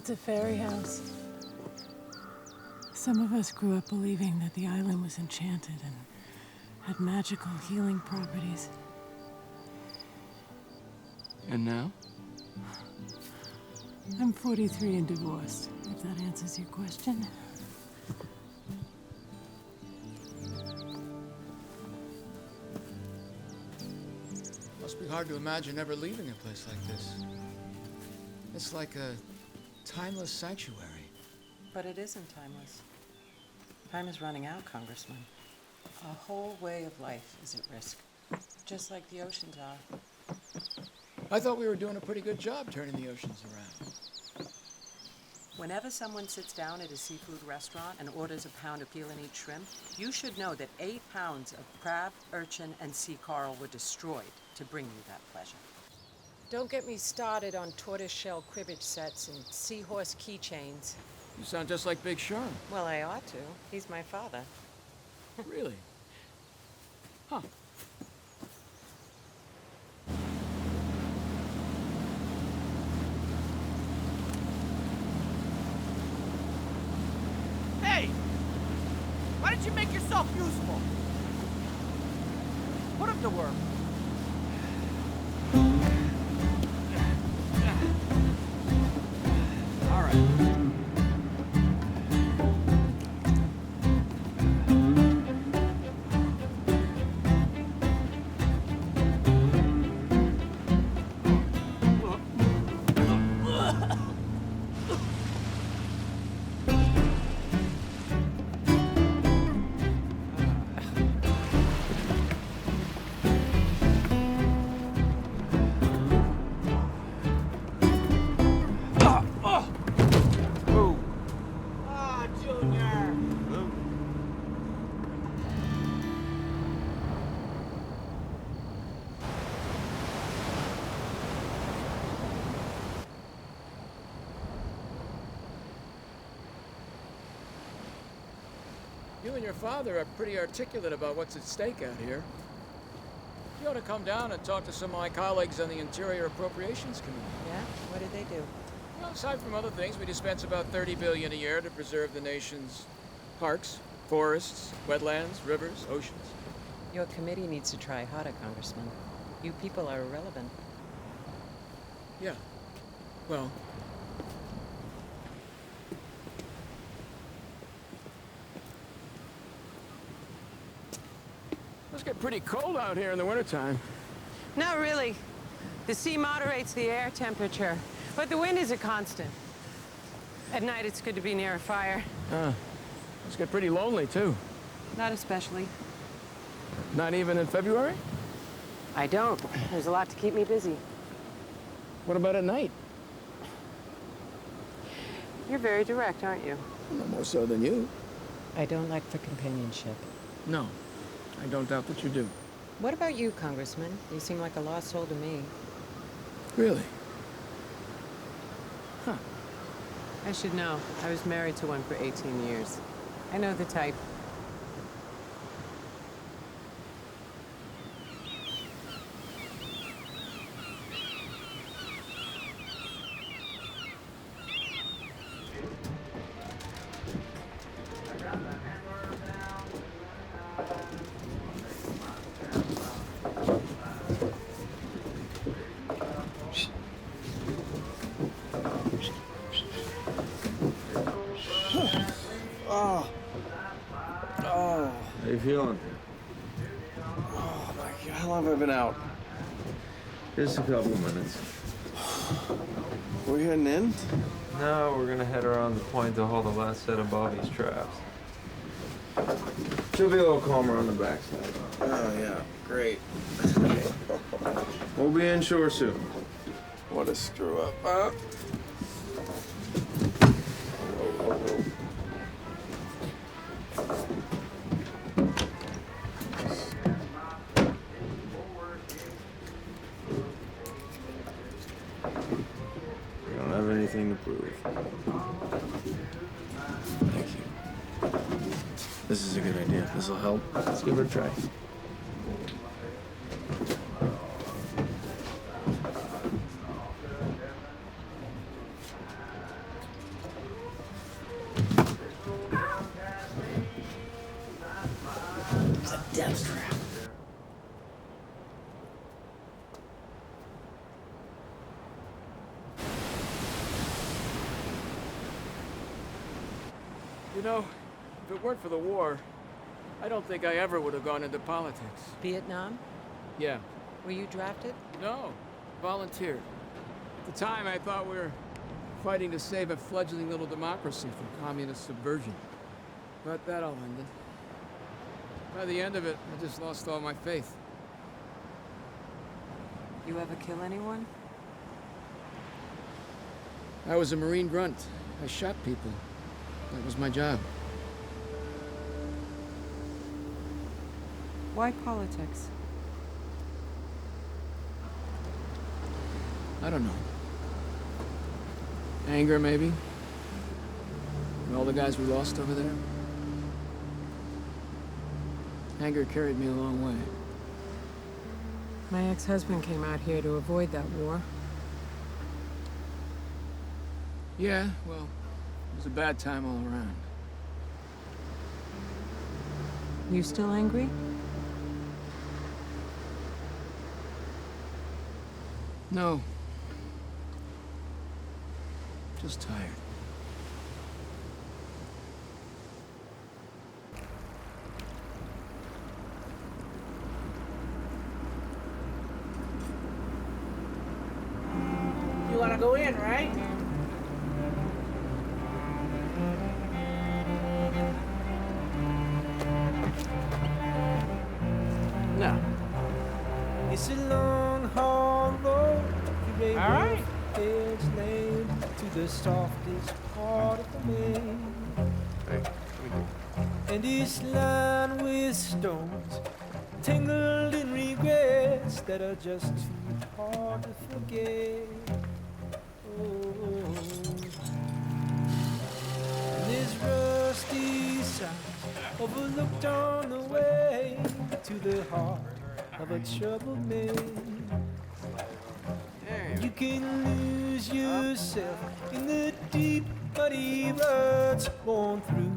G: It's a fairy house. Some of us grew up believing that the island was enchanted and had magical healing properties.
W: And now?
G: I'm 43 and divorced, if that answers your question.
E: Must be hard to imagine ever leaving a place like this. It's like a timeless sanctuary.
G: But it isn't timeless. Time is running out, Congressman. A whole way of life is at risk, just like the oceans are.
E: I thought we were doing a pretty good job turning the oceans around.
G: Whenever someone sits down at a seafood restaurant and orders a pound of peel-and-eat shrimp, you should know that 8 pounds of crab, urchin, and sea coral were destroyed to bring you that pleasure. Don't get me started on tortoiseshell cribbage sets and seahorse keychains.
E: You sound just like Big Sherm.
G: Well, I ought to. He's my father.
E: Really? Huh.
B: Hey! Why don't you make yourself useful? Put him to work.
E: All right. You and your father are pretty articulate about what's at stake out here. You ought to come down and talk to some of my colleagues on the Interior Appropriations Committee.
G: Yeah? What did they do?
E: Well, aside from other things, we dispense about $30 billion a year to preserve the nation's parks, forests, wetlands, rivers, oceans.
G: Your committee needs to try harder, Congressman. You people are irrelevant.
E: Yeah. Well, must get pretty cold out here in the wintertime.
G: Not really. The sea moderates the air temperature, but the wind is a constant. At night, it's good to be near a fire.
E: Must get pretty lonely, too.
G: Not especially.
E: Not even in February?
G: I don't. There's a lot to keep me busy.
E: What about at night?
G: You're very direct, aren't you?
E: No more so than you.
G: I don't like for companionship.
E: No, I don't doubt that you do.
G: What about you, Congressman? You seem like a lost soul to me.
E: Really? Huh.
G: I should know. I was married to one for 18 years. I know the type.
K: How you feeling?
E: Oh, my God. How long have I been out?
K: Just a couple minutes.
E: We're heading in?
K: No, we're gonna head around the point to haul the last set of Bobby's traps. She'll be a little calmer on the backside.
E: Oh, yeah. Great.
K: We'll be inshore soon.
E: What a screw up, huh?
K: We don't have anything to prove.
E: Thank you. This is a good idea. This will help.
K: Let's give it a try.
E: You know, if it weren't for the war, I don't think I ever would have gone into politics.
G: Vietnam?
E: Yeah.
G: Were you drafted?
E: No. Volunteered. At the time, I thought we were fighting to save a fledgling little democracy from communist subversion. But that all ended. By the end of it, I just lost all my faith.
G: You ever kill anyone?
E: I was a Marine grunt. I shot people. That was my job.
G: Why politics?
E: I don't know. Anger, maybe? And all the guys we lost over there? Anger carried me a long way.
G: My ex-husband came out here to avoid that war.
E: Yeah, well, it was a bad time all around.
G: You still angry?
E: No. Just tired.
B: You wanna go in, right?
E: No.
B: It's a long, hard road. All right. Edge lane to the softest part of the main. And it's lined with stones, tangled in regrets that are just too hard to forget. Oh. And there's rusty signs overlooked on the way to the heart of a troubled man. You can lose yourself in the deep, muddy ruts worn through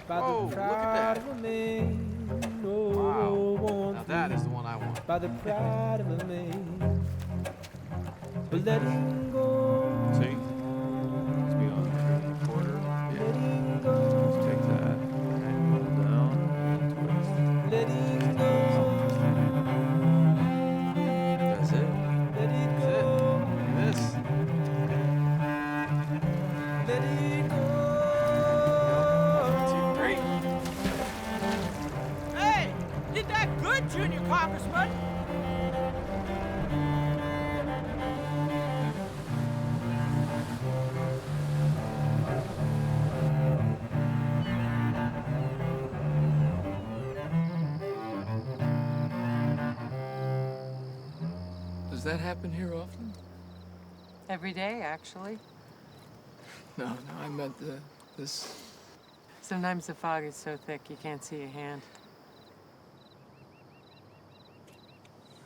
B: by the pride of a man. Oh, worn
W: Now that is the one I want.
B: by the pride of a man. But letting go.
W: See? Let's be on the quarter.
B: Letting go.
W: Let's take that. And pull down. Twist.
B: Letting go.
W: That's it.
B: Let it go.
W: This.
B: Let it go.
W: Great.
B: Hey, did that good, Junior Congressman.
E: Does that happen here often?
G: Every day, actually.
E: No, I meant this.
G: Sometimes the fog is so thick you can't see a hand.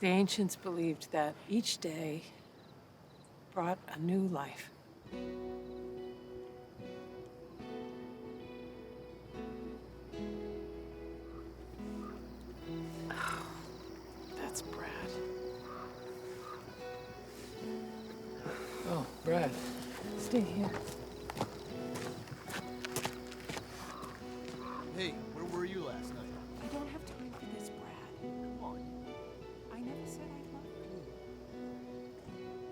G: The ancients believed that each day brought a new life. Oh, that's Brad.
E: Oh, Brad.
G: Stay here.
I: Hey, where were you last night?
G: I don't have time for this, Brad. Come on. I never said I loved you.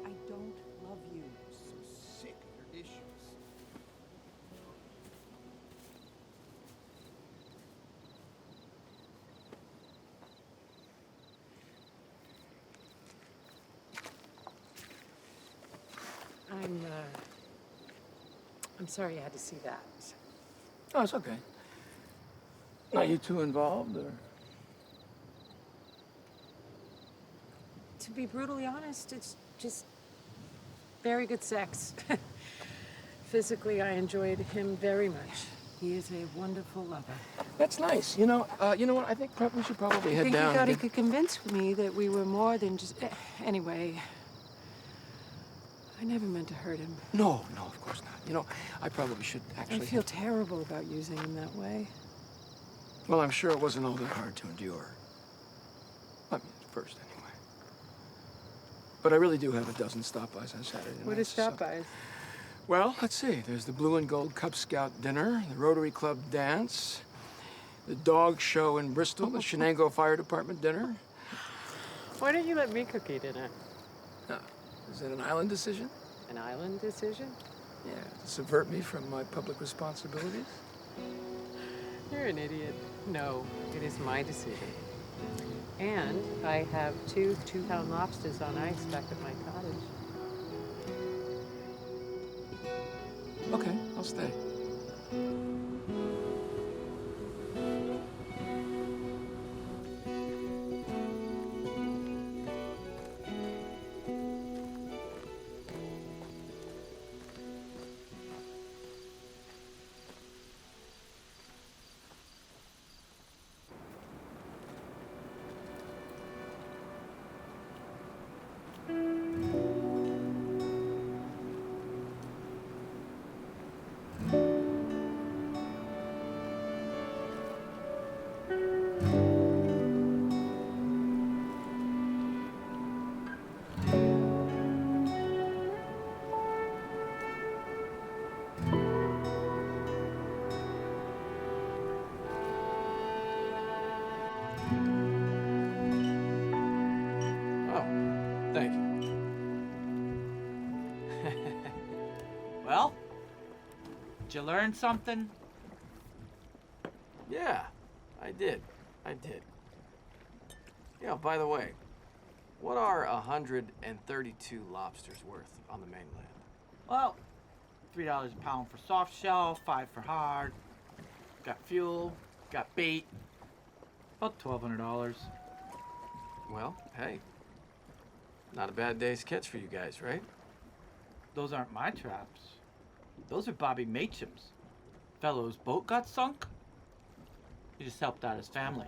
G: I don't love you.
I: So sick of your issues.
G: I'm sorry you had to see that.
E: Oh, it's okay. Are you too involved, or?
G: To be brutally honest, it's just very good sex. Physically, I enjoyed him very much. He is a wonderful lover.
E: That's nice. You know what? I think we should probably head down.
G: He thought he could convince me that we were more than just... Anyway, I never meant to hurt him.
E: No, of course not. You know, I probably should actually...
G: I feel terrible about using him that way.
E: Well, I'm sure it wasn't all that hard to endure. I mean, at first, anyway. But I really do have a dozen stop-bys on Saturday night.
G: What is stop-bys?
D: Well, let's see. There's the Blue and Gold Cub Scout dinner, the Rotary Club dance, the dog show in Bristol, the Shenango Fire Department dinner.
G: Why don't you let me cookie dinner?
D: Is it an island decision?
G: An island decision?
D: Yeah, to subvert me from my public responsibilities?
G: You're an idiot. No, it is my decision. And I have 2 two-pound lobsters on ice back at my cottage.
D: Okay, I'll stay. Thank you.
M: Well, did you learn something?
D: Yeah, I did. Yeah, by the way, what are 132 lobsters worth on the mainland?
M: Well, $3 a pound for soft shell, 5 for hard. Got fuel, got bait. About $1,200.
D: Well, hey, not a bad day's catch for you guys, right?
M: Those aren't my traps. Those are Bobby Macham's. Fellow's boat got sunk. He just helped out his family.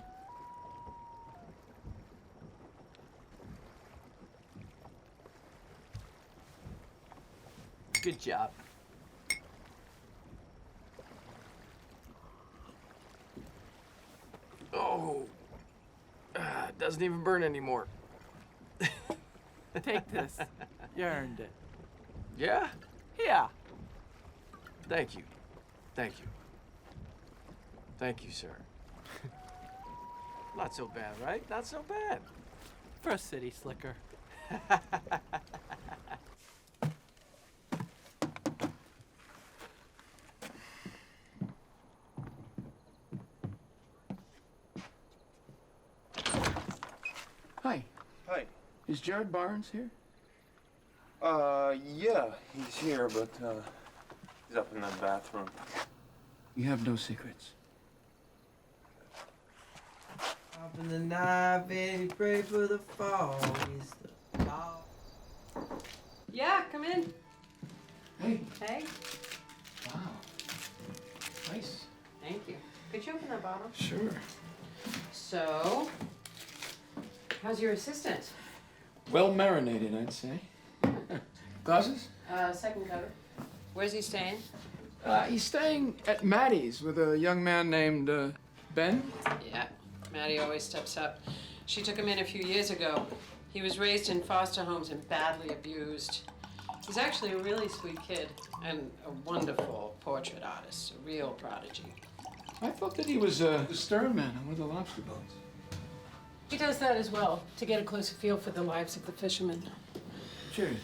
M: Good job.
D: Oh, it doesn't even burn anymore.
M: Take this. You earned it.
D: Yeah?
M: Yeah.
D: Thank you. Thank you. Thank you, sir. Not so bad, right? Not so bad.
M: For a city slicker.
D: Hi.
J: Hi.
D: Is Jared Barnes here?
J: Yeah, he's here, but, he's up in that bathroom.
D: You have no secrets.
B: Up in the night, baby, pray for the fall. Is the fall.
G: Yeah, come in.
D: Hey.
G: Hey.
D: Wow. Nice.
G: Thank you. Could you open that bottle?
D: Sure.
G: So, how's your assistant?
D: Well marinated, I'd say. Glasses?
G: Second cover. Where's he staying?
D: He's staying at Maddie's with a young man named, Ben.
G: Yeah, Maddie always steps up. She took him in a few years ago. He was raised in foster homes and badly abused. He's actually a really sweet kid and a wonderful portrait artist, a real prodigy.
D: I thought that he was the stern man on one of the lobster boats.
G: He does that as well, to get a closer feel for the lives of the fishermen.
D: Cheers.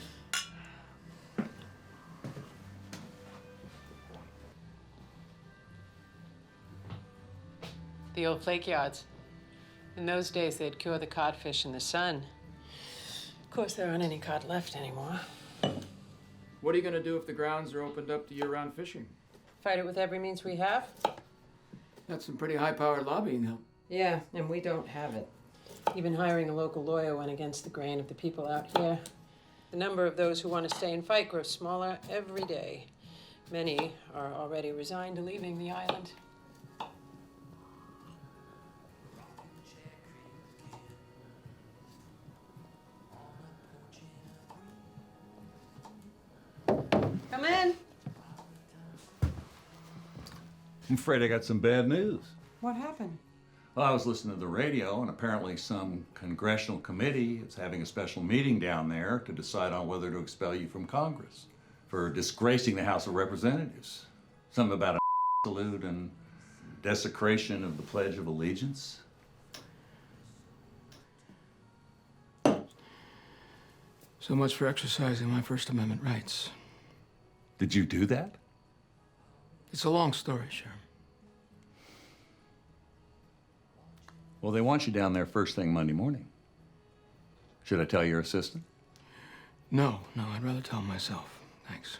G: The old flake yards. In those days, they'd cure the codfish in the sun. Of course, there aren't any cod left anymore.
D: What are you gonna do if the grounds are opened up to year-round fishing?
G: Fight it with every means we have?
D: That's some pretty high-powered lobbying help.
G: Yeah, and we don't have it. Even hiring a local lawyer went against the grain of the people out here. The number of those who want to stay and fight grows smaller every day. Many are already resigned to leaving the island. Come in.
C: I'm afraid I got some bad news.
G: What happened?
C: Well, I was listening to the radio, and apparently some congressional committee is having a special meeting down there to decide on whether to expel you from Congress for disgracing the House of Representatives. Something about a salute and desecration of the Pledge of Allegiance.
D: So much for exercising my First Amendment rights.
C: Did you do that?
D: It's a long story, Sherm.
C: Well, they want you down there first thing Monday morning. Should I tell your assistant?
D: No, I'd rather tell him myself. Thanks.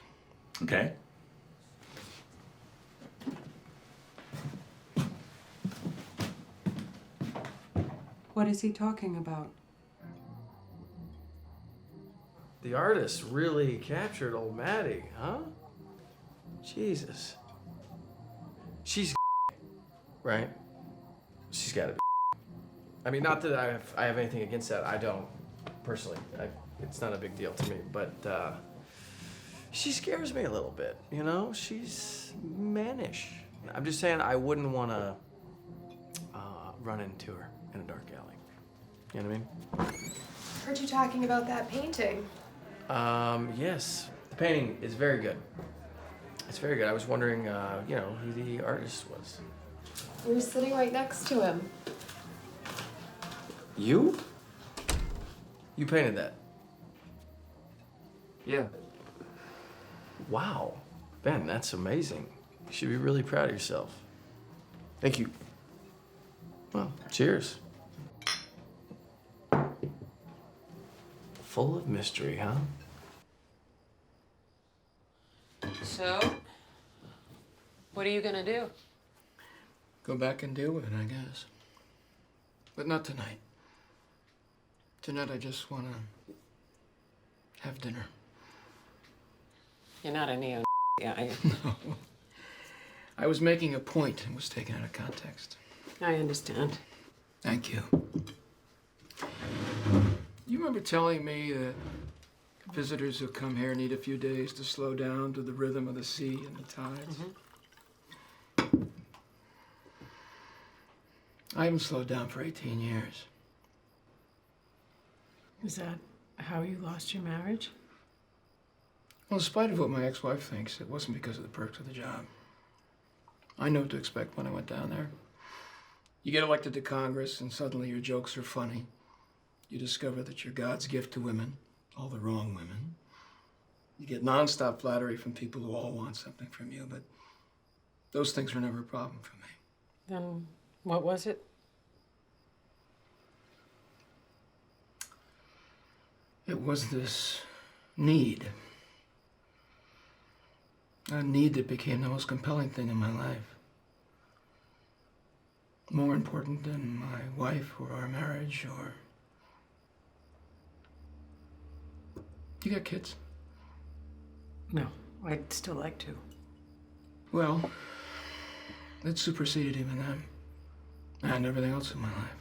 C: Okay.
G: What is he talking about?
N: The artist really captured old Maddie, huh? Jesus. She's right? She's gotta be. I mean, not that I have anything against that. I don't, personally. It's not a big deal to me, but she scares me a little bit, you know? She's mannish. I'm just saying I wouldn't want to run into her in a dark alley. You know what I mean?
P: Heard you talking about that painting.
N: Yes. The painting is very good. It's very good. I was wondering, you know, who the artist was.
P: We were sitting right next to him.
N: You? You painted that?
D: Yeah.
N: Wow. Ben, that's amazing. You should be really proud of yourself. Thank you. Well, cheers. Full of mystery, huh?
G: So, what are you gonna do?
D: Go back and deal with it, I guess. But not tonight. Tonight I just want to have dinner.
G: You're not a neo, are you?
D: No. I was making a point and was taken out of context.
G: I understand.
D: Thank you. You remember telling me that visitors who come here need a few days to slow down to the rhythm of the sea and the tides?
G: Mm-hmm.
D: I haven't slowed down for 18 years.
P: Is that how you lost your marriage?
D: Well, in spite of what my ex-wife thinks, it wasn't because of the perks of the job. I know what to expect when I went down there. You get elected to Congress, and suddenly your jokes are funny. You discover that you're God's gift to women, all the wrong women. You get nonstop flattery from people who all want something from you, but those things were never a problem for me.
G: Then what was it?
D: It was this need. A need that became the most compelling thing in my life. More important than my wife or our marriage or... You got kids?
G: No, I'd still like to.
D: Well, it superseded even them. And everything else in my life.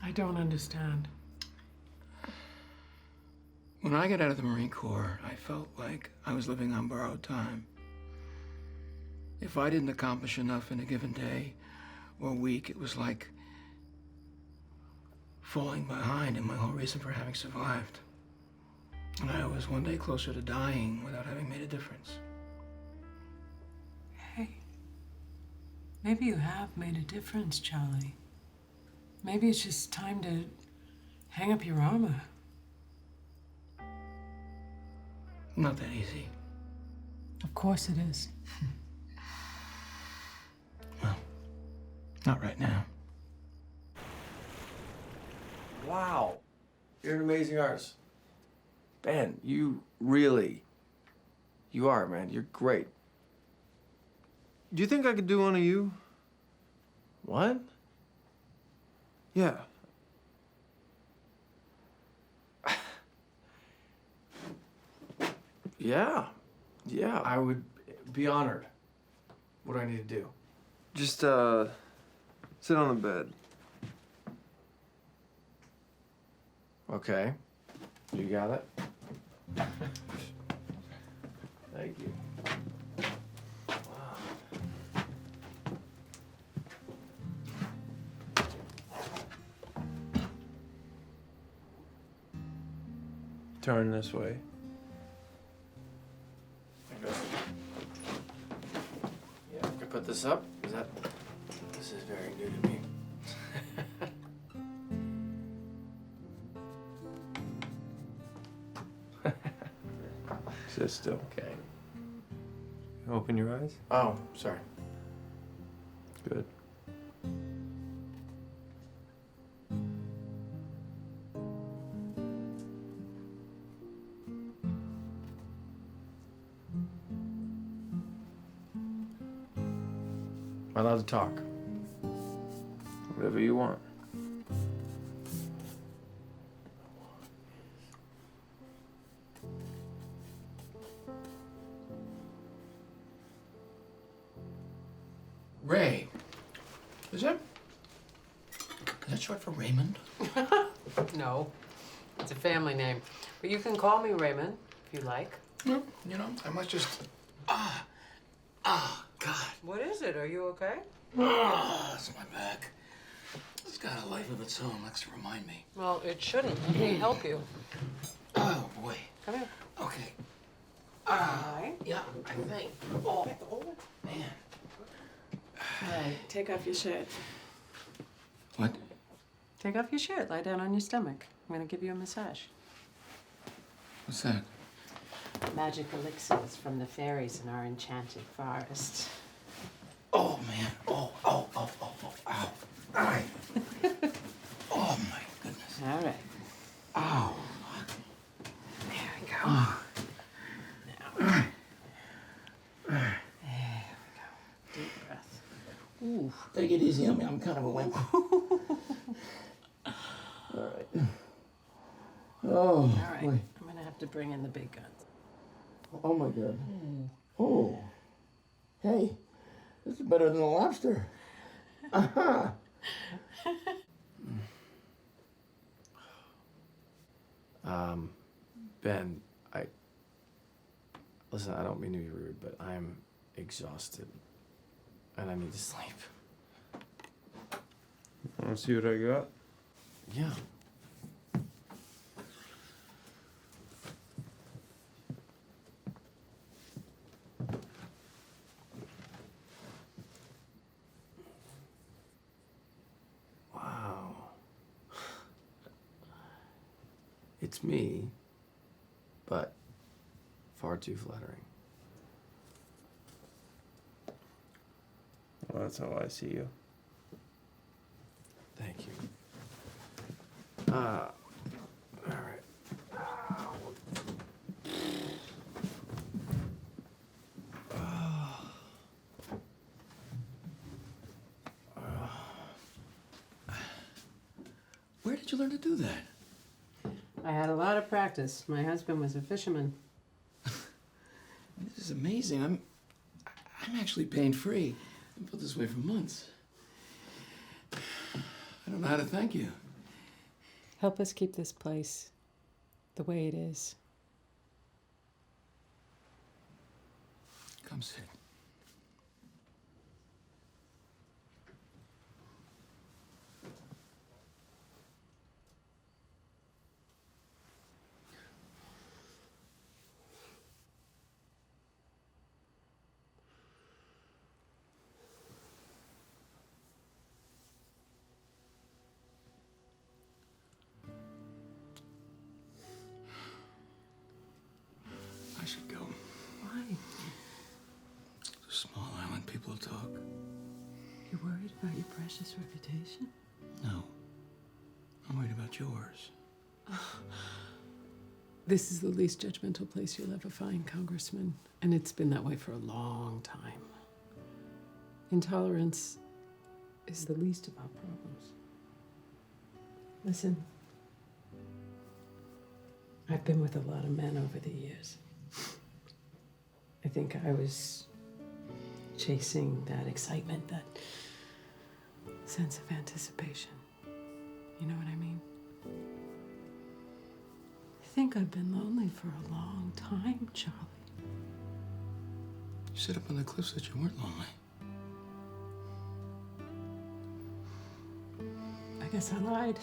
G: I don't understand.
D: When I got out of the Marine Corps, I felt like I was living on borrowed time. If I didn't accomplish enough in a given day or week, it was like falling behind in my whole reason for having survived. And I was one day closer to dying without having made a difference.
G: Hey, maybe you have made a difference, Charlie. Maybe it's just time to hang up your armor.
D: Not that easy.
G: Of course it is.
D: Well, not right now.
N: Wow. You're an amazing artist. Ben, you really... You are, man. You're great.
Q: Do you think I could do one of you?
N: What?
Q: Yeah.
N: Yeah, I would be honored. What do I need to do?
Q: Just, sit on the bed.
N: Okay. You got it? Thank you. Wow.
Q: Turn this way.
N: put this up? This is very new to me.
Q: Sit still.
N: Okay.
Q: Open your eyes.
N: Oh, sorry.
Q: Good.
N: Am I allowed to talk?
Q: Whatever you want.
N: Ray. Is that short for Raymond?
G: No, it's a family name. But you can call me Raymond if you like.
N: Well, you know, I must just. God.
G: What is it? Are you okay?
N: It's my back. It's got a life of its own. Likes to remind me.
G: Well, it shouldn't. Let me help you.
N: Oh boy.
G: Come here.
N: Okay.
G: Hi.
N: Yeah, I think. Oh, man.
P: Right, take off your shirt.
N: What?
G: Take off your shirt. Lie down on your stomach. I'm going to give you a massage.
N: What's that?
G: Magic elixirs from the fairies in our enchanted forest.
N: Oh man. Oh. Ow. All right. Oh my goodness.
G: All right.
N: Ow.
G: There we go.
N: Oh.
G: Now. There we go. Deep breath. Ooh.
N: Take it easy on me. I'm kind of a wimp. All right. Oh.
G: All right.
N: Boy.
G: I'm going to have to bring in the big guns.
N: Oh my God. Oh. Hey, this is better than a lobster. Aha. Ben, listen, I don't mean to be rude, but I'm exhausted and I need to sleep.
Q: Want to see what I got?
N: Yeah. Wow. It's me, but far too flattering.
Q: Well, that's how I see you.
N: Thank you. All right. Where did you learn to do that?
G: I had a lot of practice. My husband was a fisherman.
N: This is amazing. I'm actually pain-free. I've felt this way for months. I don't know how to thank you.
G: Help us keep this place the way it is.
N: Come sit. I should go.
G: Why?
N: It's a small island. People will talk.
G: You're worried about your precious reputation?
N: No. I'm worried about yours.
G: This is the least judgmental place you'll ever find, Congressman. And it's been that way for a long time. Intolerance is the least of our problems. Listen, I've been with a lot of men over the years. I think I was chasing that excitement, that sense of anticipation. You know what I mean? I think I've been lonely for a long time, Charlie.
N: You said up on the cliffs that you weren't lonely.
G: I guess I lied.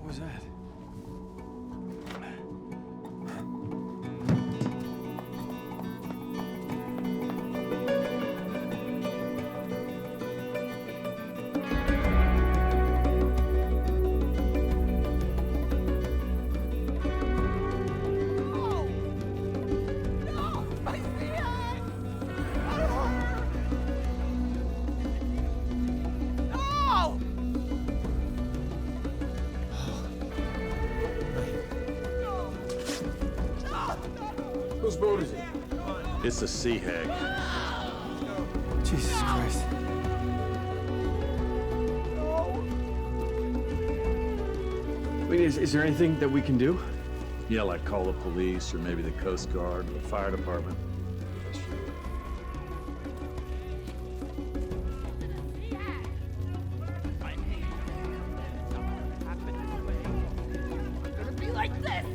W: What was that?
N: Whose boat is it?
O: It's a sea hag.
D: Jesus Christ. Wait, is there anything that we can do?
C: Yeah, like call the police or maybe the Coast Guard or the fire department.
B: Be like this.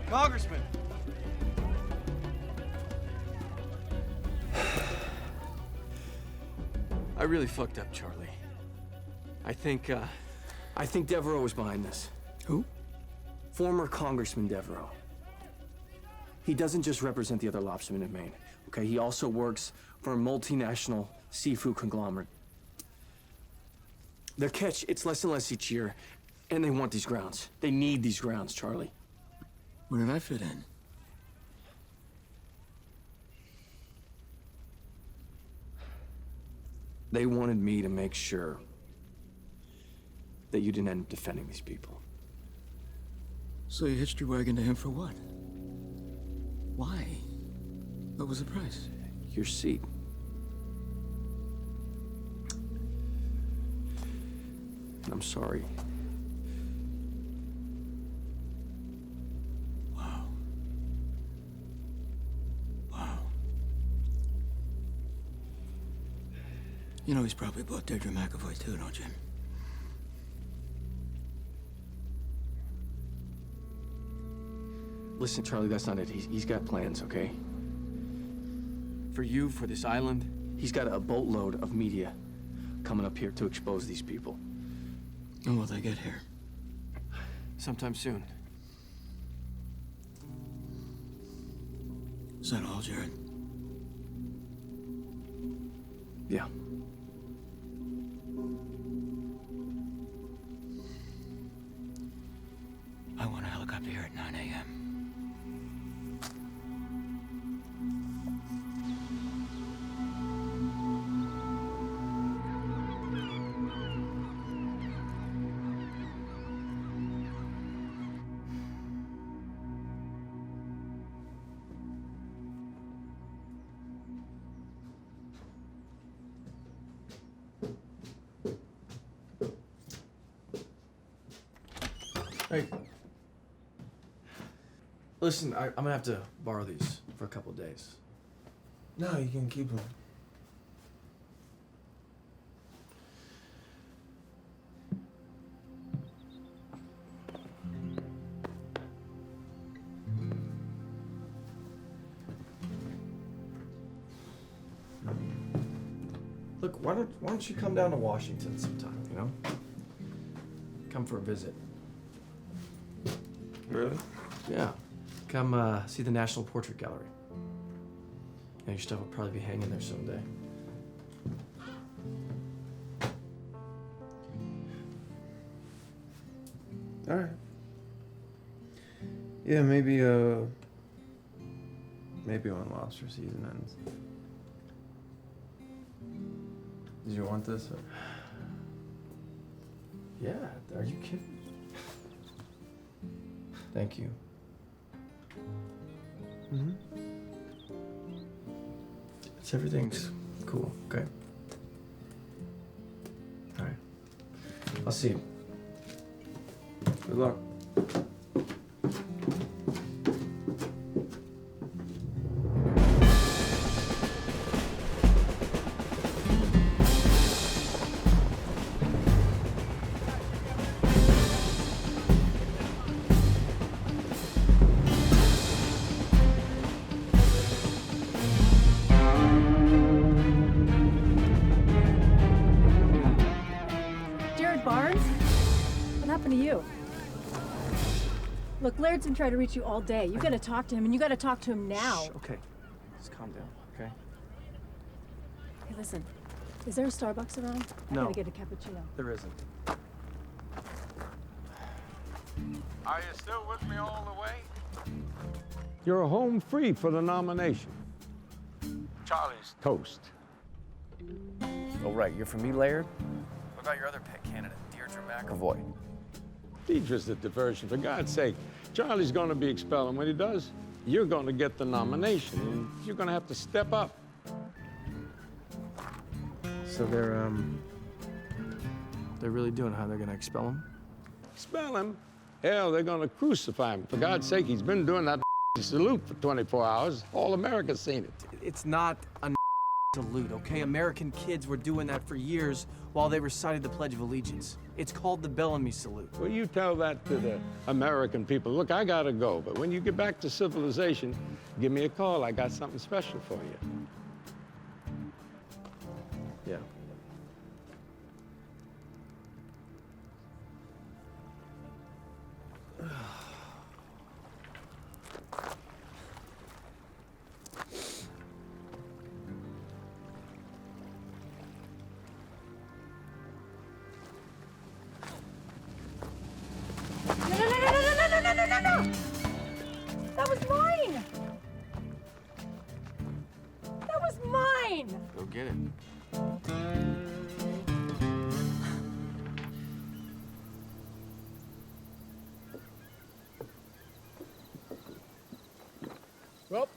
W: Congressman!
D: I really fucked up, Charlie. I think Devereaux was behind this. Who? Former Congressman Devereaux. He doesn't just represent the other lobstermen in Maine, okay? He also works for a multinational seafood conglomerate. Their catch, it's less and less each year, and they want these grounds. They need these grounds, Charlie. Where did I fit in? They wanted me to make sure that you didn't end up defending these people. So you hitched your wagon to him for what? Why? What was the price? Your seat. I'm sorry. Wow. Wow. You know he's probably bought Deirdre McAvoy too, don't you? Listen, Charlie, that's not it. He's got plans, okay? For you, for this island, he's got a boatload of media coming up here to expose these people. When will they get here? Sometime soon. Is that all, Jared? Yeah. I want a helicopter here at 9 a.m.
N: Hey. Listen, I'm gonna have to borrow these for a couple of days.
Q: No, you can keep them.
N: Look, why don't you come down to Washington sometime, you know? Come for a visit.
Q: Really?
N: Yeah. Come see the National Portrait Gallery. Yeah, your stuff will probably be hanging there someday.
Q: All right. Yeah, maybe when lobster season ends. Did you want this? Or?
N: Yeah, are you kidding? Thank you.
Q: Mm-hmm.
N: Everything's cool, okay? All right. I'll see you.
Q: Good luck.
T: Look, Laird's been trying to reach you all day. You gotta talk to him, and you gotta talk to him now.
N: Shh, okay. Just calm down, okay?
T: Hey, listen. Is there a Starbucks around?
N: No.
T: I gotta get a cappuccino.
N: There isn't.
L: Are you still with me all the way?
K: You're home free for the nomination.
L: Charlie's
K: Toast.
N: Oh, right. You're from me, Laird? What about your other pet candidate, Deirdre McAvoy?
K: Deidre's a diversion. For God's sake, Charlie's going to be expelled, and when he does, you're going to get the nomination, and you're going to have to step up.
N: So they're really doing how they're gonna expel him?
K: Expel him? Hell, they're going to crucify him. For God's sake, he's been doing that salute for 24 hours. All America's seen it.
M: It's not a salute, okay? American kids were doing that for years while they recited the Pledge of Allegiance. It's called the Bellamy Salute.
K: Well, you tell that to the American people. Look, I gotta go, but when you get back to civilization, give me a call. I got something special for you.
N: Yeah.
T: No! That was mine! That was mine!
N: Go get it.
E: Well,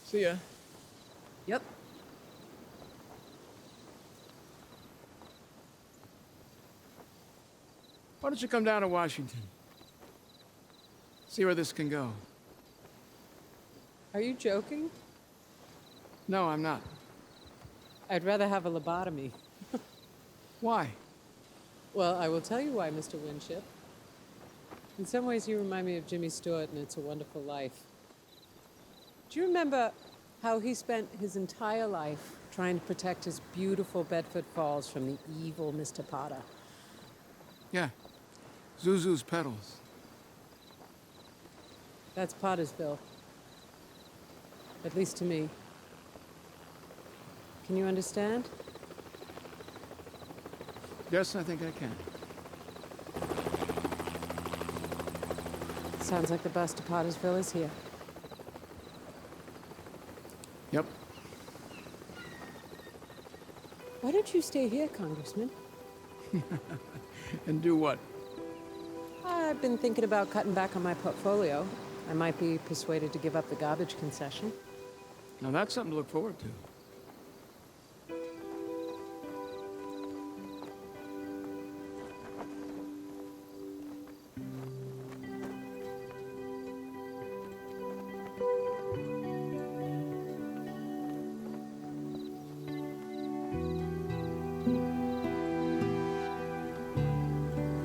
E: see ya.
G: Yep.
E: Why don't you come down to Washington? See where this can go.
G: Are you joking?
E: No, I'm not.
G: I'd rather have a lobotomy.
E: Why?
G: Well, I will tell you why, Mr. Winship. In some ways, you remind me of Jimmy Stewart in It's a Wonderful Life. Do you remember how he spent his entire life trying to protect his beautiful Bedford Falls from the evil Mr. Potter?
E: Yeah. Zuzu's Petals.
G: That's Pottersville. At least to me. Can you understand?
E: Yes, I think I can.
G: Sounds like the bus to Pottersville is here.
E: Yep.
G: Why don't you stay here, Congressman?
E: And do what?
G: I've been thinking about cutting back on my portfolio. I might be persuaded to give up the garbage concession.
E: Now that's something to look forward to.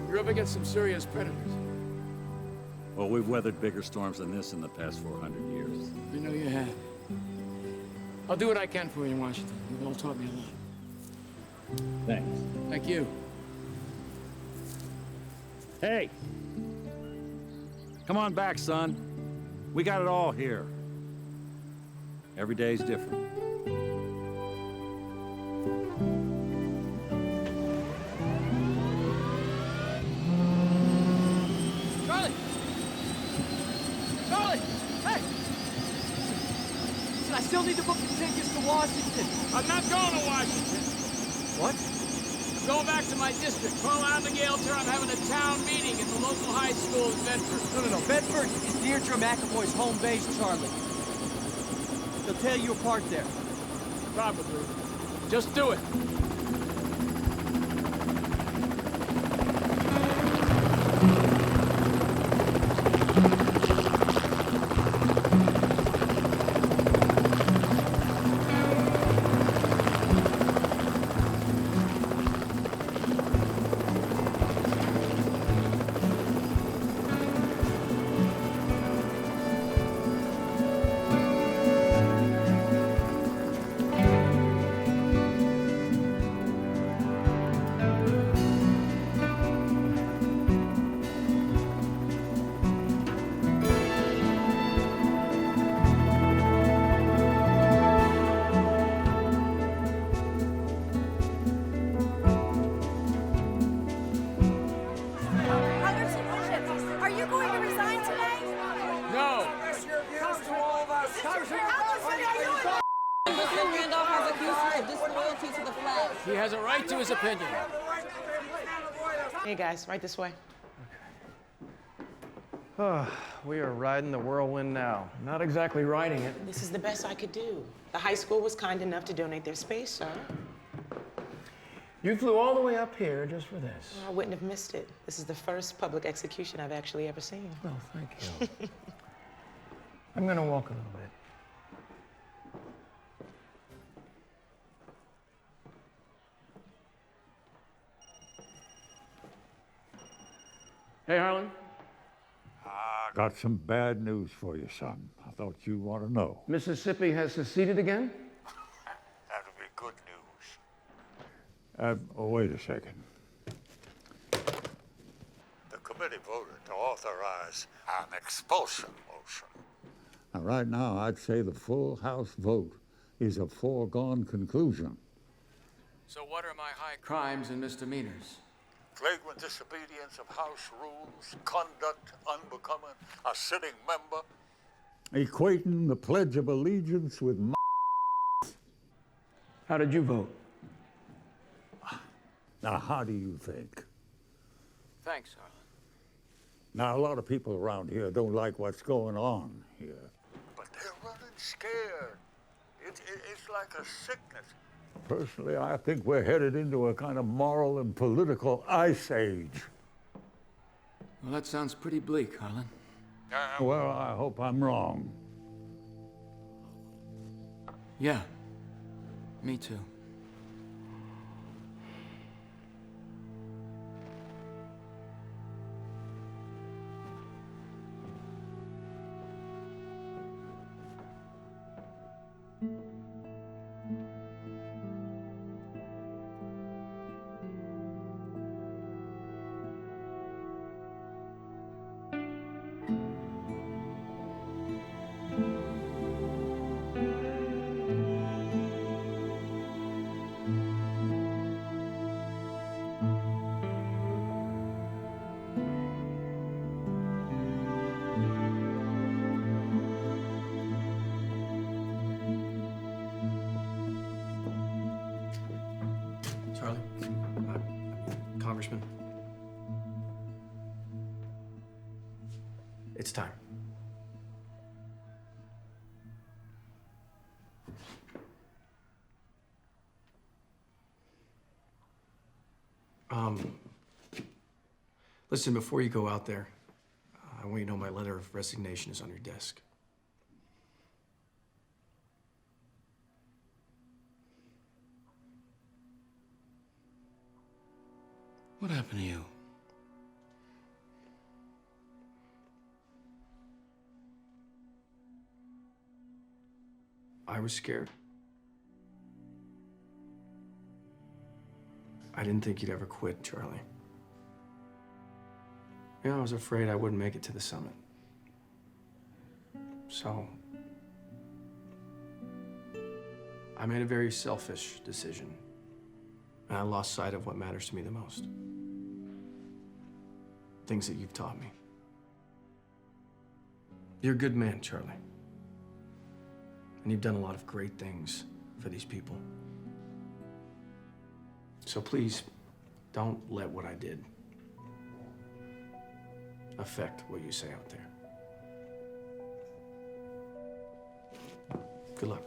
E: You're up against some serious predators.
C: Well, we've weathered bigger storms than this in the past 400 years.
E: I know you have. I'll do what I can for you in Washington. You've all taught me a lot.
C: Thanks.
E: Thank you.
C: Hey! Come on back, son. We got it all here. Every day's different.
M: Charlie! Charlie! Hey! Listen, I still need to book the tickets to Washington.
E: I'm not going to Washington.
M: What?
E: I'm going back to my district. Call Abigail, tell her I'm having a town meeting at the local high school in Bedford.
M: No. Bedford is Deirdre McAvoy's home base, Charlie. They'll tear you apart there.
E: Probably. Just do it.
R: Lieutenant Randolph has accused you of disloyalty to the flag.
E: He has a right to his opinion.
S: Hey guys, right this way.
N: We are riding the whirlwind now. Not exactly riding it.
S: This is the best I could do. The high school was kind enough to donate their space, sir.
N: You flew all the way up here just for this.
S: I wouldn't have missed it. This is the first public execution I've actually ever seen.
N: Well, thank you. I'm gonna walk a little bit. Hey, Harlan.
U: I got some bad news for you, son. I thought you'd want to know.
N: Mississippi has seceded again?
U: That'll be good news. Wait a second. The committee voted to authorize an expulsion motion. Now, right now, I'd say the full House vote is a foregone conclusion.
E: So what are my high crimes and misdemeanors?
U: Flagrant disobedience of House rules, conduct unbecoming a sitting member, equating the Pledge of Allegiance with
N: How did you vote?
U: Now, how do you think?
E: Thanks, Harlan.
U: Now, a lot of people around here don't like what's going on here. But they're running scared. It's like a sickness. Personally, I think we're headed into a kind of moral and political ice age.
E: Well, that sounds pretty bleak, Harlan.
U: Well, I hope I'm wrong.
E: Yeah, me too.
N: Charlie? Congressman? It's time. Listen, before you go out there, I want you to know my letter of resignation is on your desk.
E: What happened to you?
N: I was scared. I didn't think you'd ever quit, Charlie. Yeah, I was afraid I wouldn't make it to the summit. So, I made a very selfish decision. And I lost sight of what matters to me the most. Things that you've taught me. You're a good man, Charlie. And you've done a lot of great things for these people. So please, don't let what I did affect what you say out there. Good luck.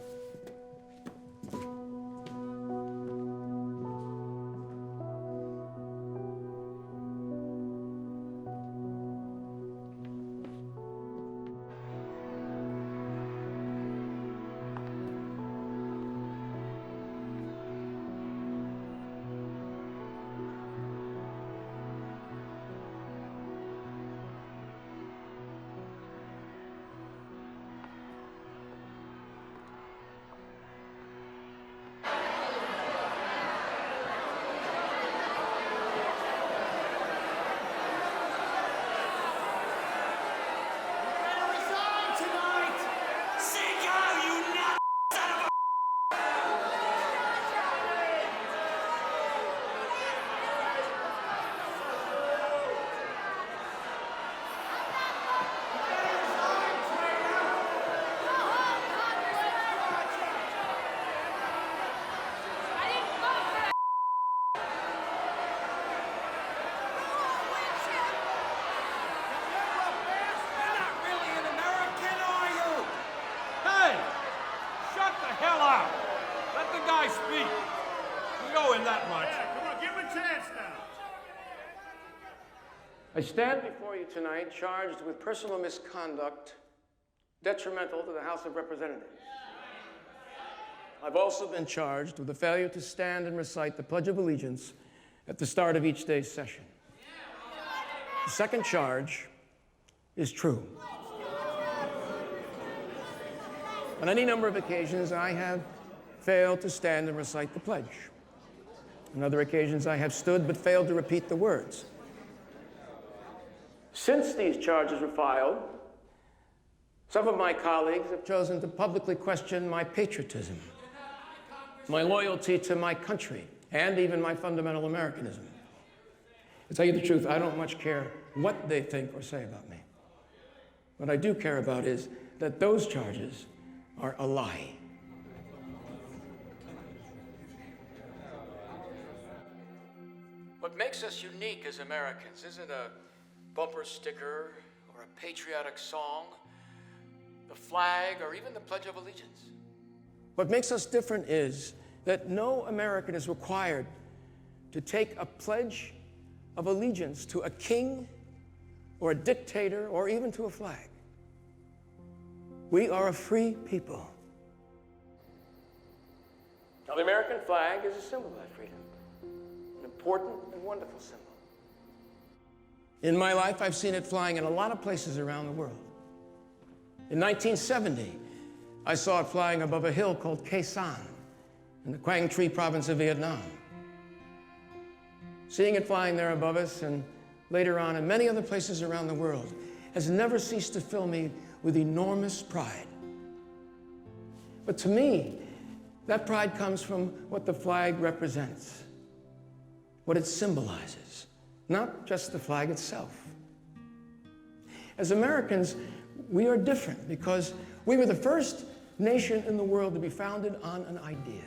D: I stand before you tonight charged with personal misconduct detrimental to the House of Representatives. I've also been charged with the failure to stand and recite the Pledge of Allegiance at the start of each day's session. The second charge is true. On any number of occasions, I have failed to stand and recite the pledge. On other occasions, I have stood but failed to repeat the words. Since these charges were filed, some of my colleagues have chosen to publicly question my patriotism, my loyalty to my country, and even my fundamental Americanism. To tell you the truth, I don't much care what they think or say about me. What I do care about is that those charges are a lie. What makes us unique as Americans isn't a bumper sticker or a patriotic song, the flag, or even the Pledge of Allegiance. What makes us different is that no American is required to take a pledge of allegiance to a king or a dictator or even to a flag. We are a free people. Now, the American flag is a symbol of that freedom, an important and wonderful symbol. In my life, I've seen it flying in a lot of places around the world. In 1970, I saw it flying above a hill called Khe Sanh in the Quang Tri province of Vietnam. Seeing it flying there above us and later on in many other places around the world has never ceased to fill me with enormous pride. But to me, that pride comes from what the flag represents, what it symbolizes, not just the flag itself. As Americans, we are different because we were the first nation in the world to be founded on an idea.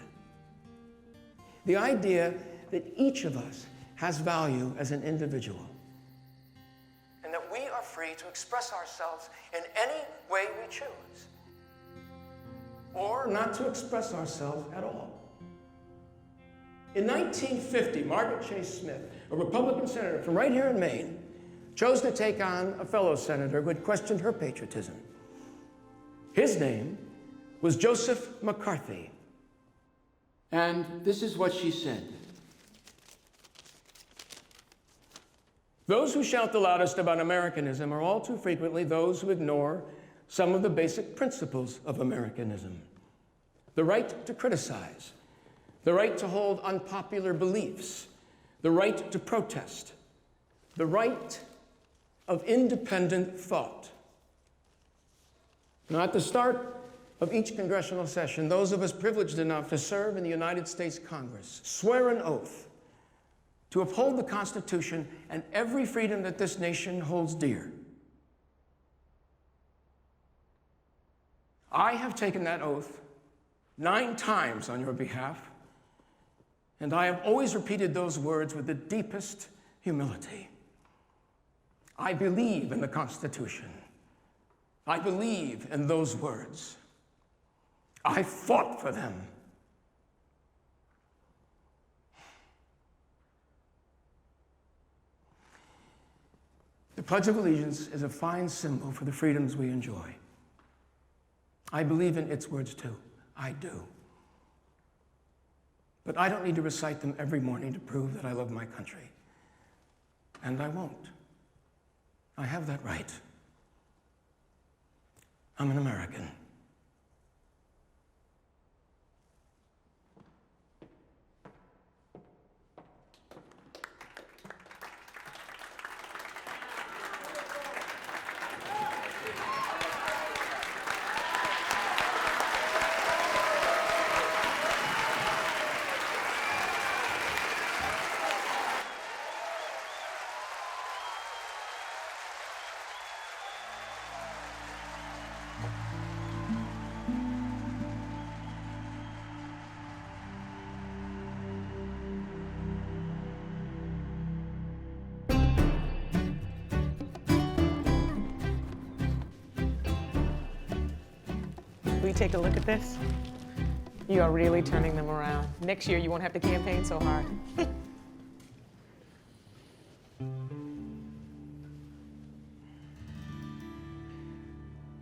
D: The idea that each of us has value as an individual, and that we are free to express ourselves in any way we choose, or not to express ourselves at all. In 1950, Margaret Chase Smith, a Republican senator from right here in Maine, chose to take on a fellow senator who had questioned her patriotism. His name was Joseph McCarthy. And this is what she said. Those who shout the loudest about Americanism are all too frequently those who ignore some of the basic principles of Americanism. The right to criticize, the right to hold unpopular beliefs, the right to protest, the right of independent thought. Now, at the start of each congressional session, those of us privileged enough to serve in the United States Congress swear an oath to uphold the Constitution and every freedom that this nation holds dear. I have taken that oath 9 times on your behalf, and I have always repeated those words with the deepest humility. I believe in the Constitution. I believe in those words. I fought for them. The Pledge of Allegiance is a fine symbol for the freedoms we enjoy. I believe in its words too. I do. But I don't need to recite them every morning to prove that I love my country. And I won't. I have that right. I'm an American.
S: Will you take a look at this? You are really turning them around. Next year, you won't have to campaign so hard.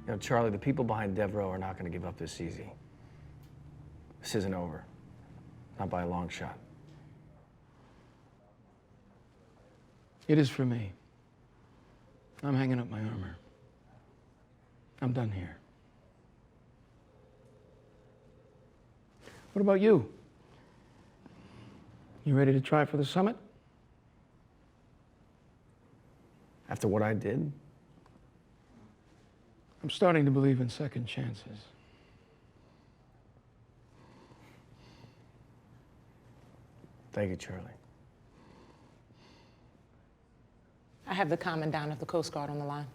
D: You know, Charlie, the people behind Devereaux are not going to give up this easy. This isn't over. Not by a long shot. It is for me. I'm hanging up my armor. I'm done here. What about you? You ready to try for the summit? After what I did? I'm starting to believe in second chances. Thank you, Charlie.
S: I have the Commandant of the Coast Guard on the line.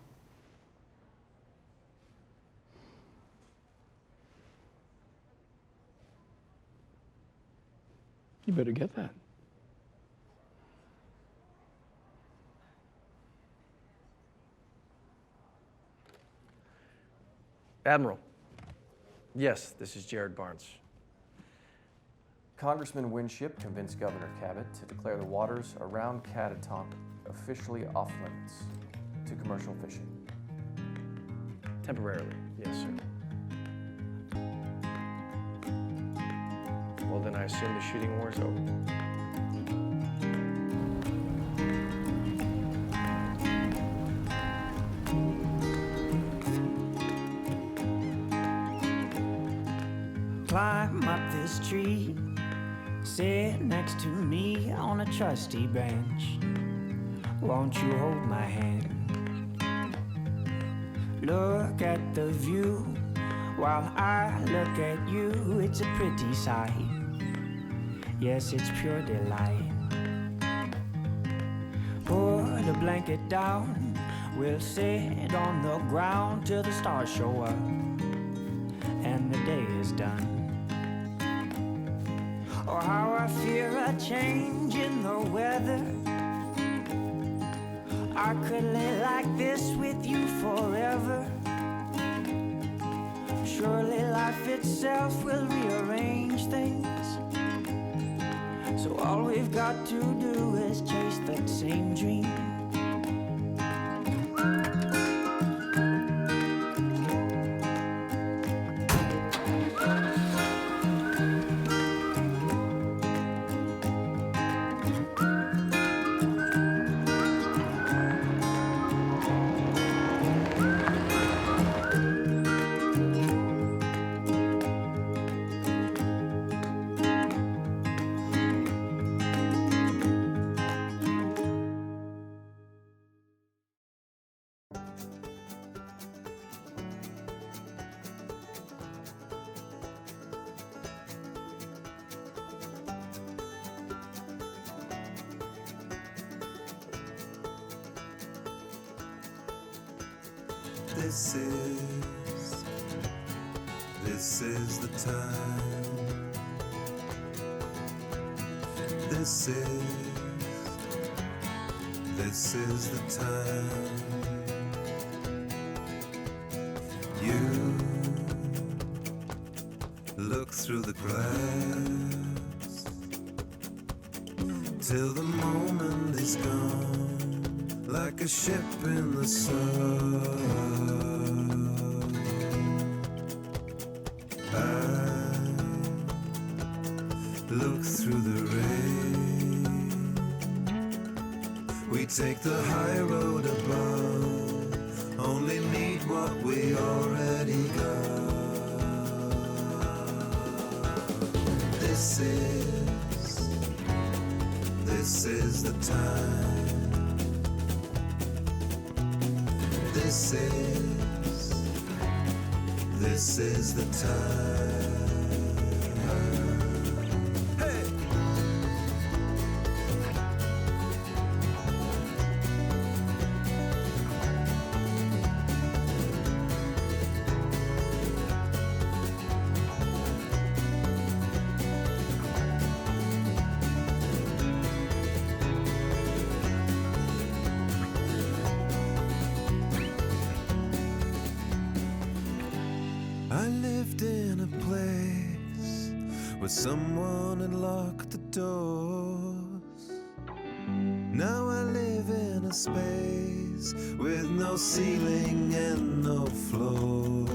D: You better get that.
J: Admiral. Yes, this is Jared Barnes. Congressman Winship convinced Governor Cabot to declare the waters around Catatonk officially off limits to commercial fishing. Temporarily, yes, sir. Well, then I assume the shooting war is over.
B: Climb up this tree, sit next to me on a trusty bench. Won't you hold my hand? Look at the view while I look at you. It's a pretty sight. Yes, it's pure delight. Put a blanket down. We'll sit on the ground till the stars show up and the day is done. Oh, how I fear a change in the weather. I could live like this with you forever. Surely life itself will rearrange things. So all we've got to do is chase that same dream.
A: This is the time. This is the time. You look through the glass till the moment is gone, like a ship in the sun. Look through the rain. We take the high road above, only need what we already got. This is the time. This is the time. I lived in a place where someone had locked the doors. Now I live in a space days with no ceiling and no floors.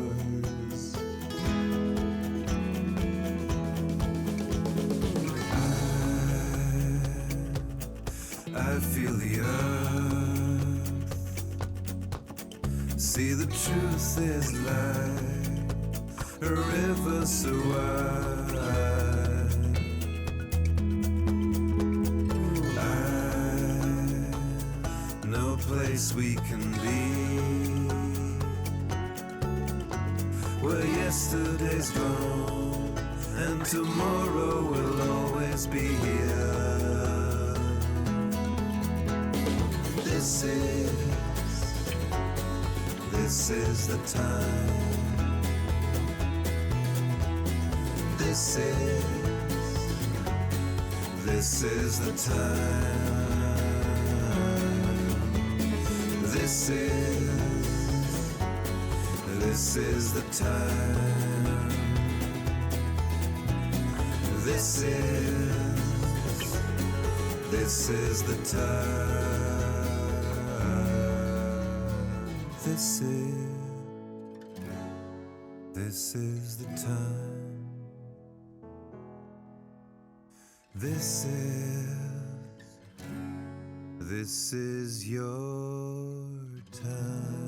A: I feel the earth, see the truth is light, a river so wide. No place we can be where yesterday's gone and tomorrow will always be here. This is the time. This is the time. This is the time. This is the time. This is the time. This is your time.